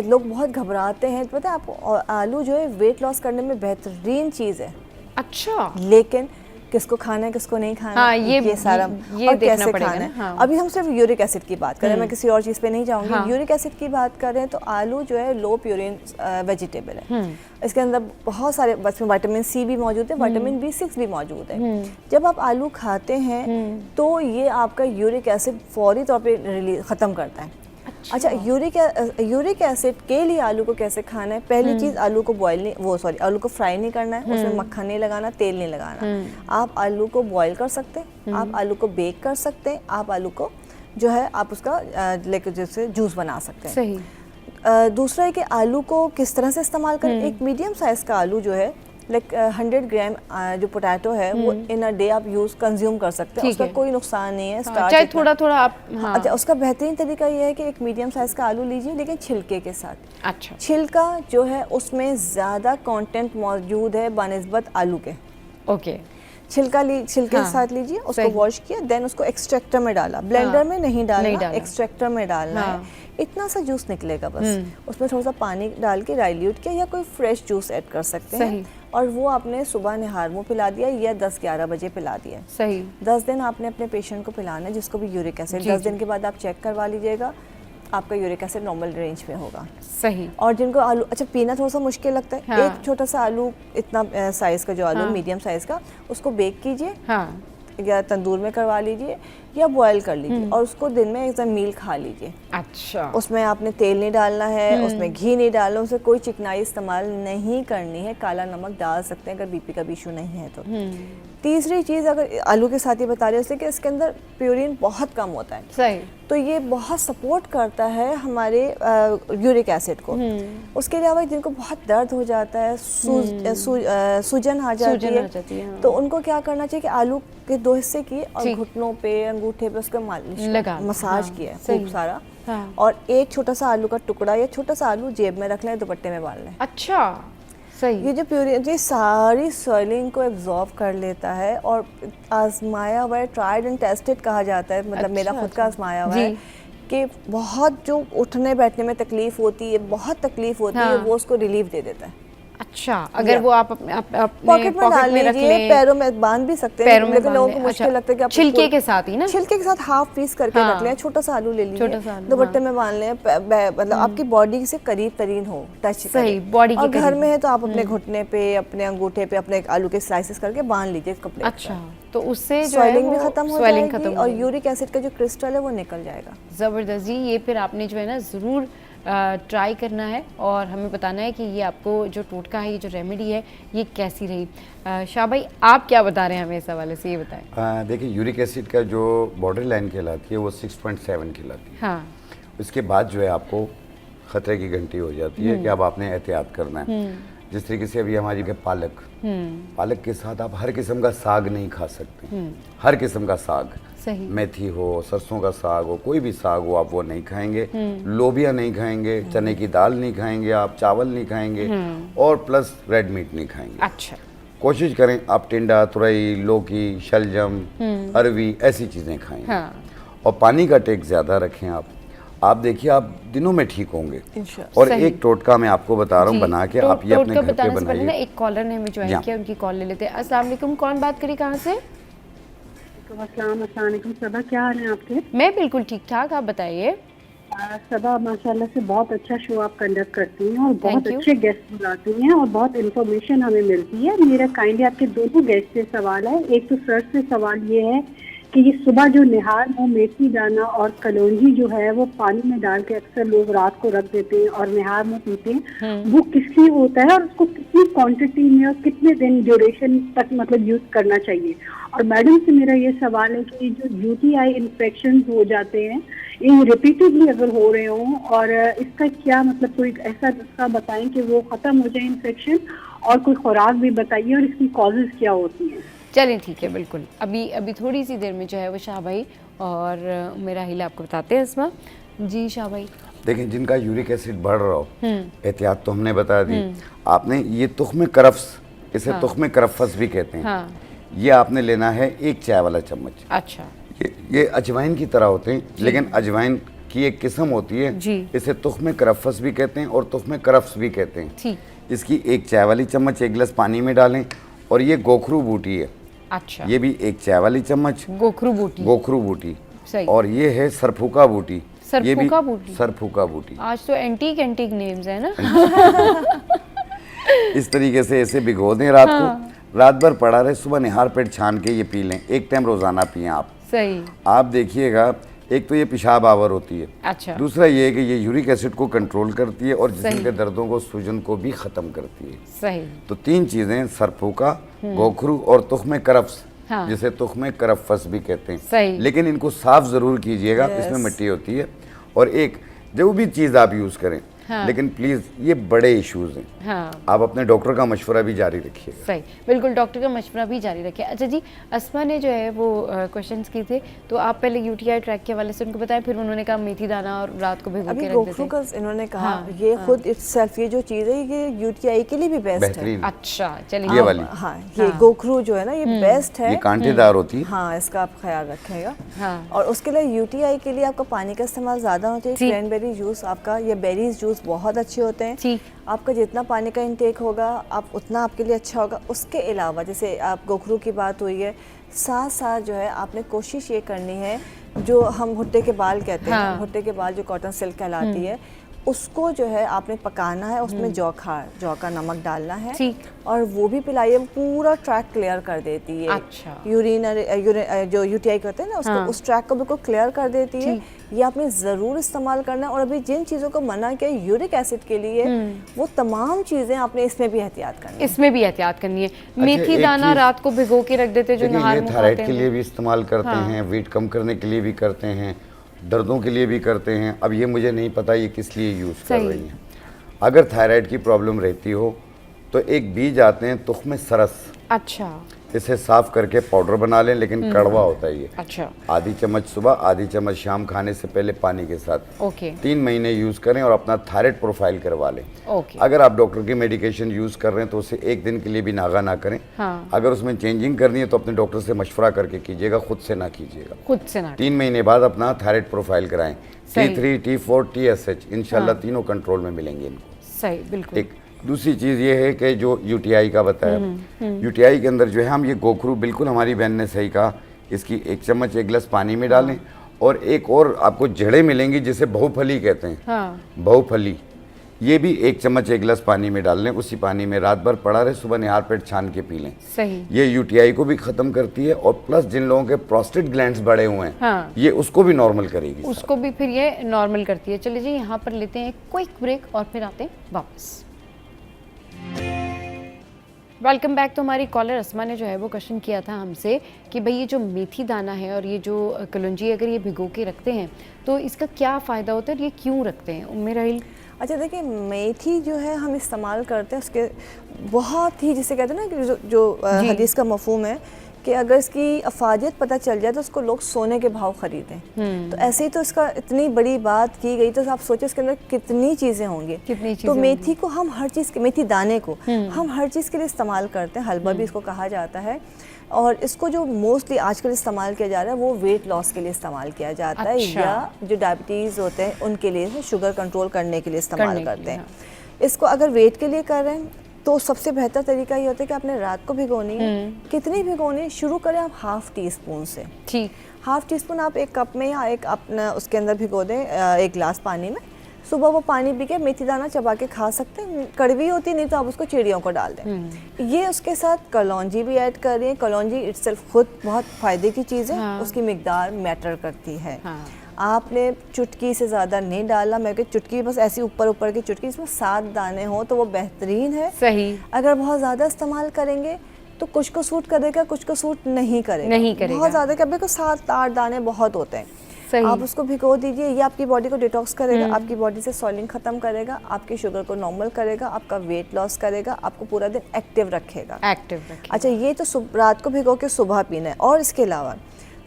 लोग बहुत घबराते हैं, पता है आपको, आलू जो है वेट लॉस करने में बेहतरीन चीज़ है। अच्छा, लेकिन किसको खाना है, किसको नहीं खाना है, ये सारा और कैसे खाना है। हाँ। अभी हम सिर्फ यूरिक एसिड की बात करें, मैं किसी और चीज़ पे नहीं जाऊंगी। हाँ। यूरिक एसिड की बात करें तो आलू जो है लो प्यूरिन वेजिटेबल है। इसके अंदर बहुत सारे, बस विटामिन सी भी मौजूद है, विटामिन B6 भी मौजूद है। जब आप आलू खाते हैं तो ये आपका यूरिक एसिड फौरी तौर पर ख़त्म करता है। अच्छा, यूरिक एसिड के लिए आलू को कैसे खाना है? पहली चीज़, आलू को आलू को फ्राई नहीं करना है, उसमें मक्खन नहीं लगाना, तेल नहीं लगाना। आप आलू को बॉईल कर सकते हैं, आप आलू को बेक कर सकते हैं, आप आलू को जो है आप उसका लेकर जैसे जूस बना सकते हैं। सही। दूसरा है कि आलू को किस तरह से इस्तेमाल करें। एक मीडियम साइज़ का आलू जो है, लाइक 100 ग्राम जो पोटैटो है, वो इन अ डे आप कंज्यूम कर सकते हैं, उसका कोई नुकसान नहीं है। चाहे थोड़ा थोड़ा आप। हाँ। अच्छा, उसका बेहतरीन तरीका ये है कि एक मीडियम साइज़ का आलू लीजिए, लेकिन छिलके के साथ। अच्छा। छिलका जो है उसमें ज़्यादा कंटेंट मौजूद है बनिस्बत आलू के। ओके। छिलके के साथ लीजिए, उसको वॉश किया, देन उसको एक्सट्रैक्टर में डाला, ब्लेंडर में नहीं डालना, एक्सट्रैक्टर में डालना है। इतना सा जूस निकलेगा बस, उसमें थोड़ा सा पानी डाल के डाइल्यूट किया, या कोई फ्रेश जूस ऐड कर सकते हैं, और वो आपने सुबह निहार मुँह पिला दिया या 10-11 बजे पिला दिया। सही। 10 दिन आपने अपने पेशेंट को पिलाना है, जिसको भी यूरिक एसिड। 10 दिन के बाद आप चेक करवा लीजिएगा, आपका यूरिक एसिड नॉर्मल रेंज में होगा। सही। और जिनको आलू, अच्छा, पीना थोड़ा सा मुश्किल लगता है, हाँ। एक छोटा सा आलू, इतना साइज़ का जो आलू, हाँ। मीडियम साइज़ का, उसको बेक कीजिए, हाँ। या तंदूर में करवा लीजिए या बॉयल कर लीजिए, और उसको दिन में एक मील खा लीजिए। अच्छा। उसमें आपने तेल नहीं डालना है, उसमें घी नहीं डालना, उसमें कोई चिकनाई इस्तेमाल नहीं करनी है। काला नमक डाल सकते हैं अगर बीपी का इशू नहीं है तो। तीसरी चीज़, अगर आलू के साथ ही बता रहे हैं कि इसके अंदर प्यूरिन बहुत कम होता है। सही। तो ये बहुत सपोर्ट करता है हमारे यूरिक एसिड को। उसके अलावा जिनको बहुत दर्द हो जाता है, सूजन आ जाती है, तो उनको क्या करना चाहिए कि आलू के 2 हिस्से किए और घुटनों पे, अंगूठे पे उसका मसाज किया खूब सारा, और एक छोटा सा आलू का टुकड़ा या छोटा सा आलू जेब में रख लें, दुपट्टे में बांध लें। अच्छा, सही। ये जो प्यूरिन, ये सारी स्वेलिंग को एब्जॉर्ब कर लेता है, और आजमाया हुआ है, ट्राइड एंड टेस्टेड कहा जाता है, मतलब मेरा खुद का आजमाया हुआ है कि बहुत जो उठने बैठने में तकलीफ होती है, बहुत तकलीफ होती है, वो उसको रिलीफ दे देता है। अच्छा, अगर वो आप अपने पॉकेट में डाल लीजिए, पैरों में बांध भी सकते हैं, लेकिन लोगों को मुश्किल लगता है कि आप छिलके के साथ ही ना, छिलके के साथ हाफ पीस करके रख लें, छोटा सा आलू ले लीजिए, दुपट्टे में बांध लें, मतलब आपकी बॉडी से करीब तरीन हो, टच सही बॉडी के। घर में है तो आप अपने घुटने पे, अपने अंगूठे पे, अपने आलू के स्लाइसेस करके बांध लीजिए कपड़े। अच्छा, तो उससे स्वेलिंग भी खत्म हो जाएगी और यूरिक एसिड का जो क्रिस्टल है वो निकल जाएगा। जबरदस्त जी, ये फिर आपने जो है ना ज़रूर ट्राई करना है और हमें बताना है कि ये आपको जो टोटका है, ये जो रेमेडी है, ये कैसी रही। शाह भाई, आप क्या बता रहे हैं हमें इस हवाले से, ये बताएं। देखिए, यूरिक एसिड का जो बॉर्डर लाइन कहलाती है वो 6.7 कहलाती है। हाँ। उसके बाद जो है आपको ख़तरे की घंटी हो जाती है कि अब आपने एहतियात करना है। जिस तरीके से अभी हमारी पालक के साथ आप हर किस्म का साग नहीं खा सकते, हर किस्म का साग, मेथी हो, सरसों का साग हो, कोई भी साग हो, आप वो नहीं खाएंगे, लोबिया नहीं खाएंगे, चने की दाल नहीं खाएंगे, आप चावल नहीं खाएंगे, और प्लस रेड मीट नहीं खाएंगे। अच्छा, कोशिश करें आप टिंडा, तुरई, लौकी, शलजम, अरवी, ऐसी चीज़ें खाएं। हाँ। और पानी का टेक ज़्यादा रखें। आप देखिए, आप दिनों में ठीक होंगे। और एक टोटका मैं आपको बता रहा हूँ बना के, आप ये अपने घर पे बनाइए। एक कॉलर ने हमें ज्वाइन किया, उनकी कॉल ले लेते हैं। अस्सलाम वालेकुम, कौन बात करी, कहाँ से? अस्सलाम वालेकुम सबा, क्या हाल है आपके? मैं बिल्कुल ठीक ठाक, आप बताइए। सबा माशाल्लाह से बहुत अच्छा शो आप कंडक्ट करती हैं और बहुत Thank you. अच्छे गेस्ट बुलाती हैं और बहुत इन्फॉर्मेशन हमें मिलती है। मेरा काइंडली आपके दोनों गेस्ट से सवाल है। एक तो सर से सवाल ये है कि ये सुबह जो निहार में मेथी दाना और कलौंजी जो है वो पानी में डाल के अक्सर लोग रात को रख देते हैं और निहार में पीते हैं, वो किस लिए होता है और उसको कितनी क्वांटिटी में और कितने दिन ड्यूरेशन तक मतलब यूज करना चाहिए? और मैडम से मेरा ये सवाल है कि जो यूटीआई इन्फेक्शन हो जाते हैं ये रिपीटेडली अगर हो रहे हों और इसका क्या मतलब कोई ऐसा नुस्खा बताएं कि वो ख़त्म हो जाए इन्फेक्शन, और कोई खुराक भी बताइए और इसकी कॉजेज़ क्या होती हैं। चलें ठीक है, बिल्कुल। अभी थोड़ी सी देर में जो है वो शाह भाई और मेरा हिला आपको बताते हैं। इसमें जी शाह भाई देखें, जिनका यूरिक एसिड बढ़ रहा हो, एहतियात तो हमने बता दी। आपने ये तुख्म करफ्स, इसे तुख्म करफ्स भी कहते हैं, हाँ। ये आपने लेना है 1 चाय वाला चम्मच। अच्छा, ये अजवाइन की तरह होते हैं, लेकिन अजवाइन की एक किस्म होती है, इसे तुख्म करफ्स भी कहते हैं और तुख्म करफ्स भी कहते हैं। ठीक। इसकी 1 चाय वाली चम्मच 1 गिलास पानी में डालें। और ये गोखरू बूटी है, अच्छा, ये भी 1 चाय वाली चम्मच। गोखरू बूटी, गोखरू बूटी। सही। और ये है सरफूका बूटी, ये भी सरफूका बूटी। सरफूका बूटी। आज तो एंटीक नेम्स है ना। इस तरीके से इसे भिगो दें रात को, रात भर पड़ा रहे, सुबह निहार पेट छान के ये पी लें। 1 टाइम रोजाना पिएं आप। सही। आप देखिएगा, एक तो ये पेशाब आवर होती है, अच्छा, दूसरा ये है कि ये यूरिक एसिड को कंट्रोल करती है और जिस्म के दर्दों को, सूजन को भी खत्म करती है। सही। तो 3 चीजें, सरफूका, गोखरू और तुख्म करफ्स, हाँ। जिसे तुख्म करफ्स भी कहते हैं। सही। लेकिन इनको साफ जरूर कीजिएगा, इसमें मिट्टी होती है। और एक जो भी चीज आप यूज करें, हाँ। लेकिन प्लीज ये बड़े इश्यूज हैं, हाँ, आप अपने डॉक्टर का मशवरा भी जारी रखिएगा। सही, बिल्कुल डॉक्टर का मशवरा भी जारी रखें। अच्छा जी, अस्मा ने जो है वो क्वेश्चंस किए थे, तो आप पहले यूटीआई ट्रैक के हवाले से उनको बताएं, फिर उन्होंने कहा मेथी दाना और रात को भिगो के रख गोखरू देते का इन्होंने कहा, हाँ, ये खुद इटसेल्फ ये जो चीज़ है ये यूटीआई के लिए भी बेस्ट है। बेहतरीन। अच्छा, चलिए ये वाली, हाँ, ये गोखरू जो है ना ये बेस्ट है। ये कांटेदार होती है। हाँ, इसका आप ख्याल रखिएगा। हाँ। और उसके लिए यूटीआई के लिए आपका पानी का इस्तेमाल ज़्यादा होना चाहिए। क्रैनबेरी जूस आपका, ये बेरीज जूस बहुत अच्छे होते हैं। आपका जितना पानी का इंटेक होगा आप उतना आपके लिए अच्छा होगा। उसके अलावा जैसे आप गोखरू की बात हुई है, साथ साथ जो है आपने कोशिश ये करनी है, जो हम भुट्टे के बाल कहते हैं, हाँ। भुट्टे के बाल जो कॉटन सिल्क कहलाती है, उसको जो है आपने पकाना है, उसमें जौ का नमक डालना है। ठीक। और वो भी पिलाइए, पूरा ट्रैक क्लियर कर देती है। अच्छा। जो यूटीआई कहते हैं ना उसको, हाँ। उस ट्रैक को बिल्कुल क्लियर कर देती है। ये आपने ज़रूर इस्तेमाल करना है। और अभी जिन चीज़ों को मना किया यूरिक एसिड के लिए, वो तमाम चीज़ें आपने इसमें भी एहतियात करनी है। इसमें भी एहतियात करनी है। मेथी एक दाना चीज़- रात को भिगो के रख देते जो देखिए, नहार ये मुँह थायराइड खाते के हैं। लिए भी इस्तेमाल करते हैं, वेट कम करने के लिए भी करते हैं, दर्दों के लिए भी करते हैं। अब ये मुझे नहीं पता ये किस लिए यूज़ कर सही। रही हैं। अगर थायराइड की प्रॉब्लम रहती हो तो एक बीज आते हैं तुख्म सरस, अच्छा, इसे साफ करके पाउडर बना लें, लेकिन कड़वा होता है ये। अच्छा, आधी चम्मच सुबह, आधी चम्मच शाम खाने से पहले पानी के साथ ओके, 3 महीने यूज़ करें और अपना थायराइड प्रोफाइल करवा लें। ओके। अगर आप डॉक्टर की मेडिकेशन यूज़ कर रहे हैं तो उसे 1 दिन के लिए भी नागा ना करें। हाँ। अगर उसमें चेंजिंग करनी है तो अपने डॉक्टर से मशवरा करके कीजिएगा, खुद से ना कीजिएगा। खुद से ना। 3 महीने बाद अपना थायराइड प्रोफाइल कराएं। सही। T3, T4, TSH इंशाल्लाह तीनों कंट्रोल में मिलेंगे इनको। सही, बिल्कुल। एक दूसरी चीज़ ये है कि जो यूटीआई का बताया, यूटीआई के अंदर जो है हम ये गोखरू, बिल्कुल हमारी बहन ने सही कहा, इसकी 1 चम्मच 1 गिलास पानी में डालें। और एक और आपको जड़ें मिलेंगी जिसे बहुफली कहते हैं। हाँ। बहुफली, ये भी 1 चम्मच 1 गिलास पानी में डाल लें। उसी पानी में रात भर पड़ा रहे, सुबह निहार पेट छान के पी लें। सही। ये यूटीआई को भी खत्म करती है और प्लस जिन लोगों के प्रोस्टेट ग्लैंड्स बड़े हुए हैं, हाँ। ये उसको भी नॉर्मल करेगी। उसको भी फिर ये नॉर्मल करती है। चलिए जी, यहाँ पर लेते हैं एक क्विक ब्रेक और फिर आते हैं वापस। Welcome back. तो हमारी कॉलर अस्मा ने जो है वो क्वेश्चन किया था हमसे कि भाई ये जो मेथी दाना है और ये जो कलौंजी अगर ये भिगो के रखते हैं तो इसका क्या फ़ायदा होता है और ये क्यों रखते हैं? उम्मे राहिल। अच्छा देखिए, मेथी जो है हम इस्तेमाल करते हैं उसके बहुत ही, जिसे कहते हैं ना कि जो हदीस का मफहूम है कि अगर इसकी अफादियत पता चल जाए तो उसको लोग सोने के भाव ख़रीदें। तो ऐसे ही तो इसका इतनी बड़ी बात की गई, तो आप सोचें इसके अंदर कितनी चीज़ें होंगी। तो मेथी को हम हर चीज़ के, मेथी दाने को हम हर चीज़ के लिए इस्तेमाल करते हैं। हलवा भी इसको कहा जाता है। और इसको जो मोस्टली आजकल इस्तेमाल किया जा रहा है वो वेट लॉस के लिए इस्तेमाल किया जाता है, या जो डायबिटीज़ होते हैं उनके लिए, शुगर कंट्रोल करने के लिए इस्तेमाल करते हैं। इसको अगर वेट के लिए कर रहे हैं तो सबसे बेहतर तरीका ये होता है कि आपने रात को भिगोनी है। कितनी भिगोनी है? शुरू करें आप हाफ टी स्पून से। ठीक। हाफ टी स्पून आप एक कप में या एक अपना उसके अंदर भिगो दें, एक गिलास पानी में। सुबह वो पानी पी के मेथी दाना चबा के खा सकते हैं, कड़वी होती नहीं तो आप उसको चिड़ियों को डाल दें। ये उसके साथ कलौंजी भी ऐड कर रही है। कलौंजी इट्सेल्फ खुद बहुत फ़ायदे की चीज़ है। हाँ। उसकी मिकदार मैटर करती है। हाँ। आपने चुटकी से ज़्यादा नहीं डालना, मैं कि चुटकी बस ऐसी ऊपर ऊपर की चुटकी, इसमें 7 दाने हो तो वो बेहतरीन है। सही। अगर बहुत ज़्यादा इस्तेमाल करेंगे तो कुछ को सूट करेगा, कुछ को सूट नहीं करेगा। बहुत ज़्यादा कभी को 7-8 दाने बहुत होते हैं। आप उसको भिगो दीजिए। ये आपकी बॉडी को डिटॉक्स करेगा, आपकी बॉडी से सॉइलिंग खत्म करेगा, आपकी शुगर को नॉर्मल करेगा, आपका वेट लॉस करेगा, आपको पूरा दिन एक्टिव रखेगा। अच्छा, ये तो रात को भिगो के सुबह पीना है। और इसके अलावा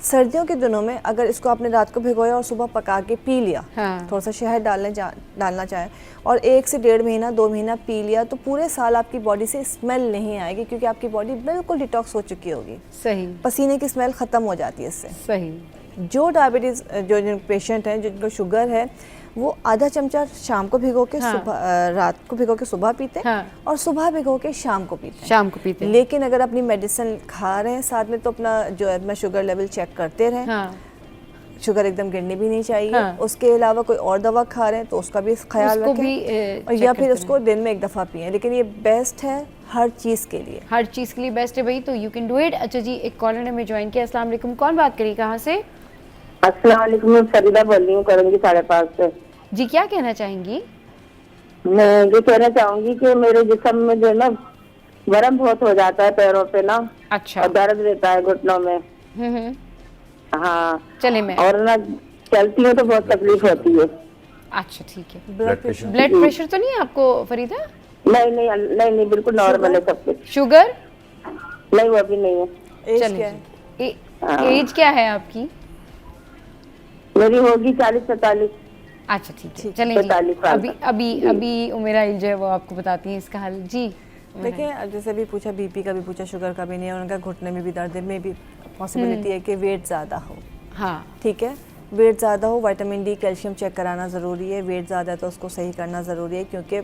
सर्दियों के दिनों में अगर इसको आपने रात को भिगोया और सुबह पका के पी लिया, हाँ। थोड़ा सा शहद डालना चाहें और 1 से 1.5 महीना 2 महीना पी लिया, तो पूरे साल आपकी बॉडी से स्मेल नहीं आएगी, क्योंकि आपकी बॉडी बिल्कुल डिटॉक्स हो चुकी होगी। सही। पसीने की स्मेल खत्म हो जाती है इससे। सही। जो डायबिटीज़ जो पेशेंट हैं, जिनको शुगर है, वो आधा चमचा शाम को भिगो के रात को भिगो के सुबह पीते हैं, और सुबह भिगो के शाम को पीते हैं। लेकिन अगर अपनी मेडिसिन खा रहे हैं साथ में तो अपना जो है शुगर लेवल चेक करते रहें। शुगर एकदम गिरनी भी नहीं चाहिए। उसके अलावा कोई और दवा खा रहे हैं तो उसका भी ख्याल रखें, या फिर उसको दिन में 1 दफ़ा पिए। लेकिन ये बेस्ट है हर चीज़ के लिए, हर चीज़ के लिए बेस्ट है भाई, तो यू कैन डू इट। अच्छा जी, एक कॉलर ने हमें ज्वाइन किया। अस्सलाम वालेकुम, कौन बात करी, कहाँ से? अस्सलाम वालेकुम, मैं फरीदा बोल रही हूँ करंगी 5.5 से। जी, क्या कहना चाहेंगी? मैं ये कहना चाहूंगी कि मेरे जिस्म में जो ना वर्म बहुत हो जाता है पैरों पे ना। अच्छा। और दर्द रहता है घुटनों में। हाँ। चले मैं और ना चलती हूँ तो बहुत तकलीफ होती है। अच्छा, ठीक है। ब्लड प्रेशर तो नहीं है आपको फरीदा? नहीं, बिल्कुल नॉर्मल है सब कुछ। शुगर? नहीं, वो भी नहीं है। एज क्या है? एज क्या है आपकी? मेरी होगी 40-45। अच्छा, ठीक है, चलें। अभी उमेरा जो है वो आपको बताती है इसका हल। जी देखिए, जैसे भी पूछा, बीपी का भी पूछा, शुगर का भी नहीं है। उनका घुटने में भी दर्द में भी पॉसिबिलिटी है कि वेट ज़्यादा हो। हाँ, ठीक है, वेट ज़्यादा हो, विटामिन डी कैल्शियम चेक कराना ज़रूरी है। वेट ज़्यादा है तो उसको सही करना ज़रूरी है, क्योंकि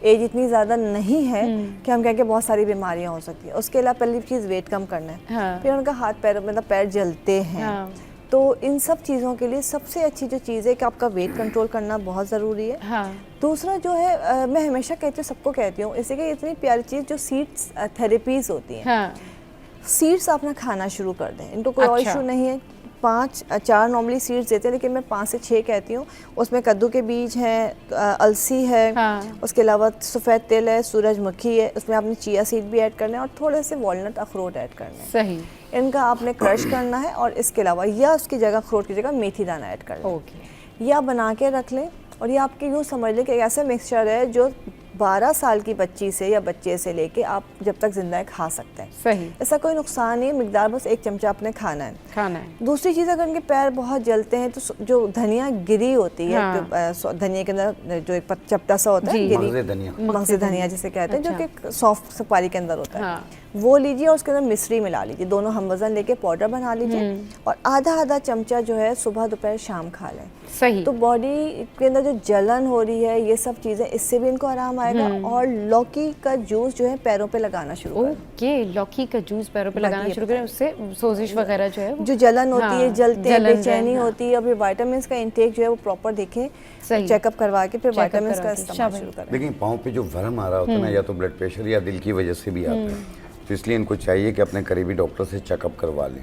एज इतनी ज़्यादा नहीं है कि हम कहें कि बहुत सारी बीमारियां हो सकती है। उसके अलावा पहली चीज़ वेट कम करना है। हाँ। फिर उनका हाथ पैर मतलब पैर जलते हैं। हाँ। तो इन सब चीज़ों के लिए सबसे अच्छी जो चीज़ है कि आपका वेट कंट्रोल करना बहुत ज़रूरी है। हाँ। दूसरा जो है, मैं हमेशा कहती हूँ, सबको कहती हूँ, इससे कि इतनी प्यारी चीज़ जो सीड्स थेरेपीज़ होती हैं। हाँ। सीड्स अपना खाना शुरू कर दें, इनको कोई और इशू नहीं है। 4 नॉर्मली सीड्स देते हैं, लेकिन मैं 5 से 6 कहती हूँ। उसमें कद्दू के बीज हैं, अलसी है। हाँ। उसके अलावा सफ़ेद तिल है, सूरजमुखी है, उसमें आपने चिया सीड भी ऐड करना है और थोड़े से वॉलनट अखरोट ऐड करने हैं। सही। इनका आपने क्रश करना है, और इसके अलावा या उसकी जगह अखरोट की जगह मेथी दाना ऐड कर लें। या बना के रख लें, और ये आपके यूँ समझ लें कि एक ऐसा मिक्सचर है जो 12 साल की बच्ची से या बच्चे से लेके आप जब तक जिंदा है खा सकते हैं। सही। ऐसा कोई नुकसान नहीं, मिकदार बस 1 चमचा आपने खाना है। दूसरी चीज़, अगर उनके पैर बहुत जलते हैं तो जो धनिया गिरी होती है, हाँ। धनिया के अंदर जो एक चपटा सा होता है, मगज़ धनिया जिसे कहते हैं, जो कि सॉफ्ट सुपारी के अंदर होता है, वो लीजिए और उसके अंदर मिश्री मिला लीजिए। दोनों हम वज़न लेके पाउडर बना लीजिए, और आधा चमचा जो है सुबह दोपहर शाम खा लें। सही। तो बॉडी के अंदर जो जलन हो रही है, ये सब चीज़ें, इससे भी इनको आराम आएगा। और लौकी का जूस जो है पैरों पे लगाना शुरू करें। ओके, लौकी का जूस पैरों पे लगाना शुरू करें, उससे सोजिश वगैरह जो है, जो जलन होती है, जलते हैं, बेचैनी होती है, और फिर विटामिन्स का इंटेक जो है वो प्रॉपर देखें, चेकअप करवा के फिर विटामिन्स का इस्तेमाल शुरू करें। लेकिन पाँव पे जो वर्म आ रहा होता है ना, या तो ब्लड प्रेशर या दिल की वजह से भी आता है, तो इसलिए इनको चाहिए कि अपने करीबी डॉक्टर से चेकअप करवा लें।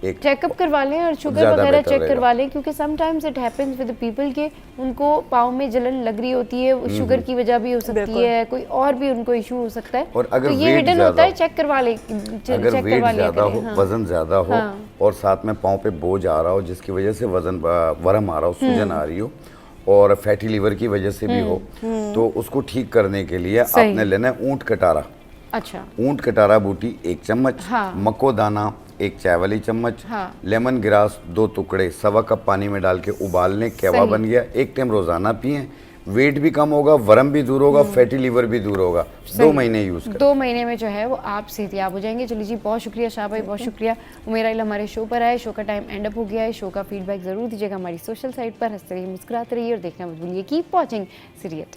एक चेकअप करवा लें और शुगर वगैरह चेक करवा लें, क्योंकि sometimes it happens with the people के उनको पाँव में जलन लग रही होती है, शुगर की वजह भी हो सकती है, कोई और भी उनको इशू हो सकता है। और अगर तो ये हिडन होता है, चेक करवा लें। अगर वेट ज़्यादा हो, वजन ज़्यादा हो, और साथ में पाँव पे बोझ आ रहा हो जिसकी वजह से वजन वर्म आ रहा हो, सूजन आ रही हो, और फैटी लीवर की वजह से भी हो, तो उसको ठीक करने के लिए आपने लेना है ऊँट कटारा। अच्छा। ऊँट कटारा बूटी 1 चम्मच, हाँ। मको दाना 1 चाय वाली चम्मच, हाँ। लेमन ग्रास 2 टुकड़े 1.25 कप पानी में डाल के उबाल लें, केवा बन गया। 1 टाइम रोजाना पिएं, वेट भी कम होगा, वर्म भी दूर होगा, फैटी लीवर भी दूर होगा। 2 महीने यूज करें, 2 महीने में जो है वो आप सेहतयाब हो जाएंगे। चलिए जी, बहुत शुक्रिया शाह भाई, बहुत शुक्रिया। उमेरा इल्हम हमारे शो पर आए। शो का टाइम एंड अप हो गया है। शो का फीडबैक जरूर दीजिएगा हमारी सोशल साइट पर। हंसते रहिए, मुस्कुराते रहिए, और देखना मत भूलिए। Keep watching सीरियट।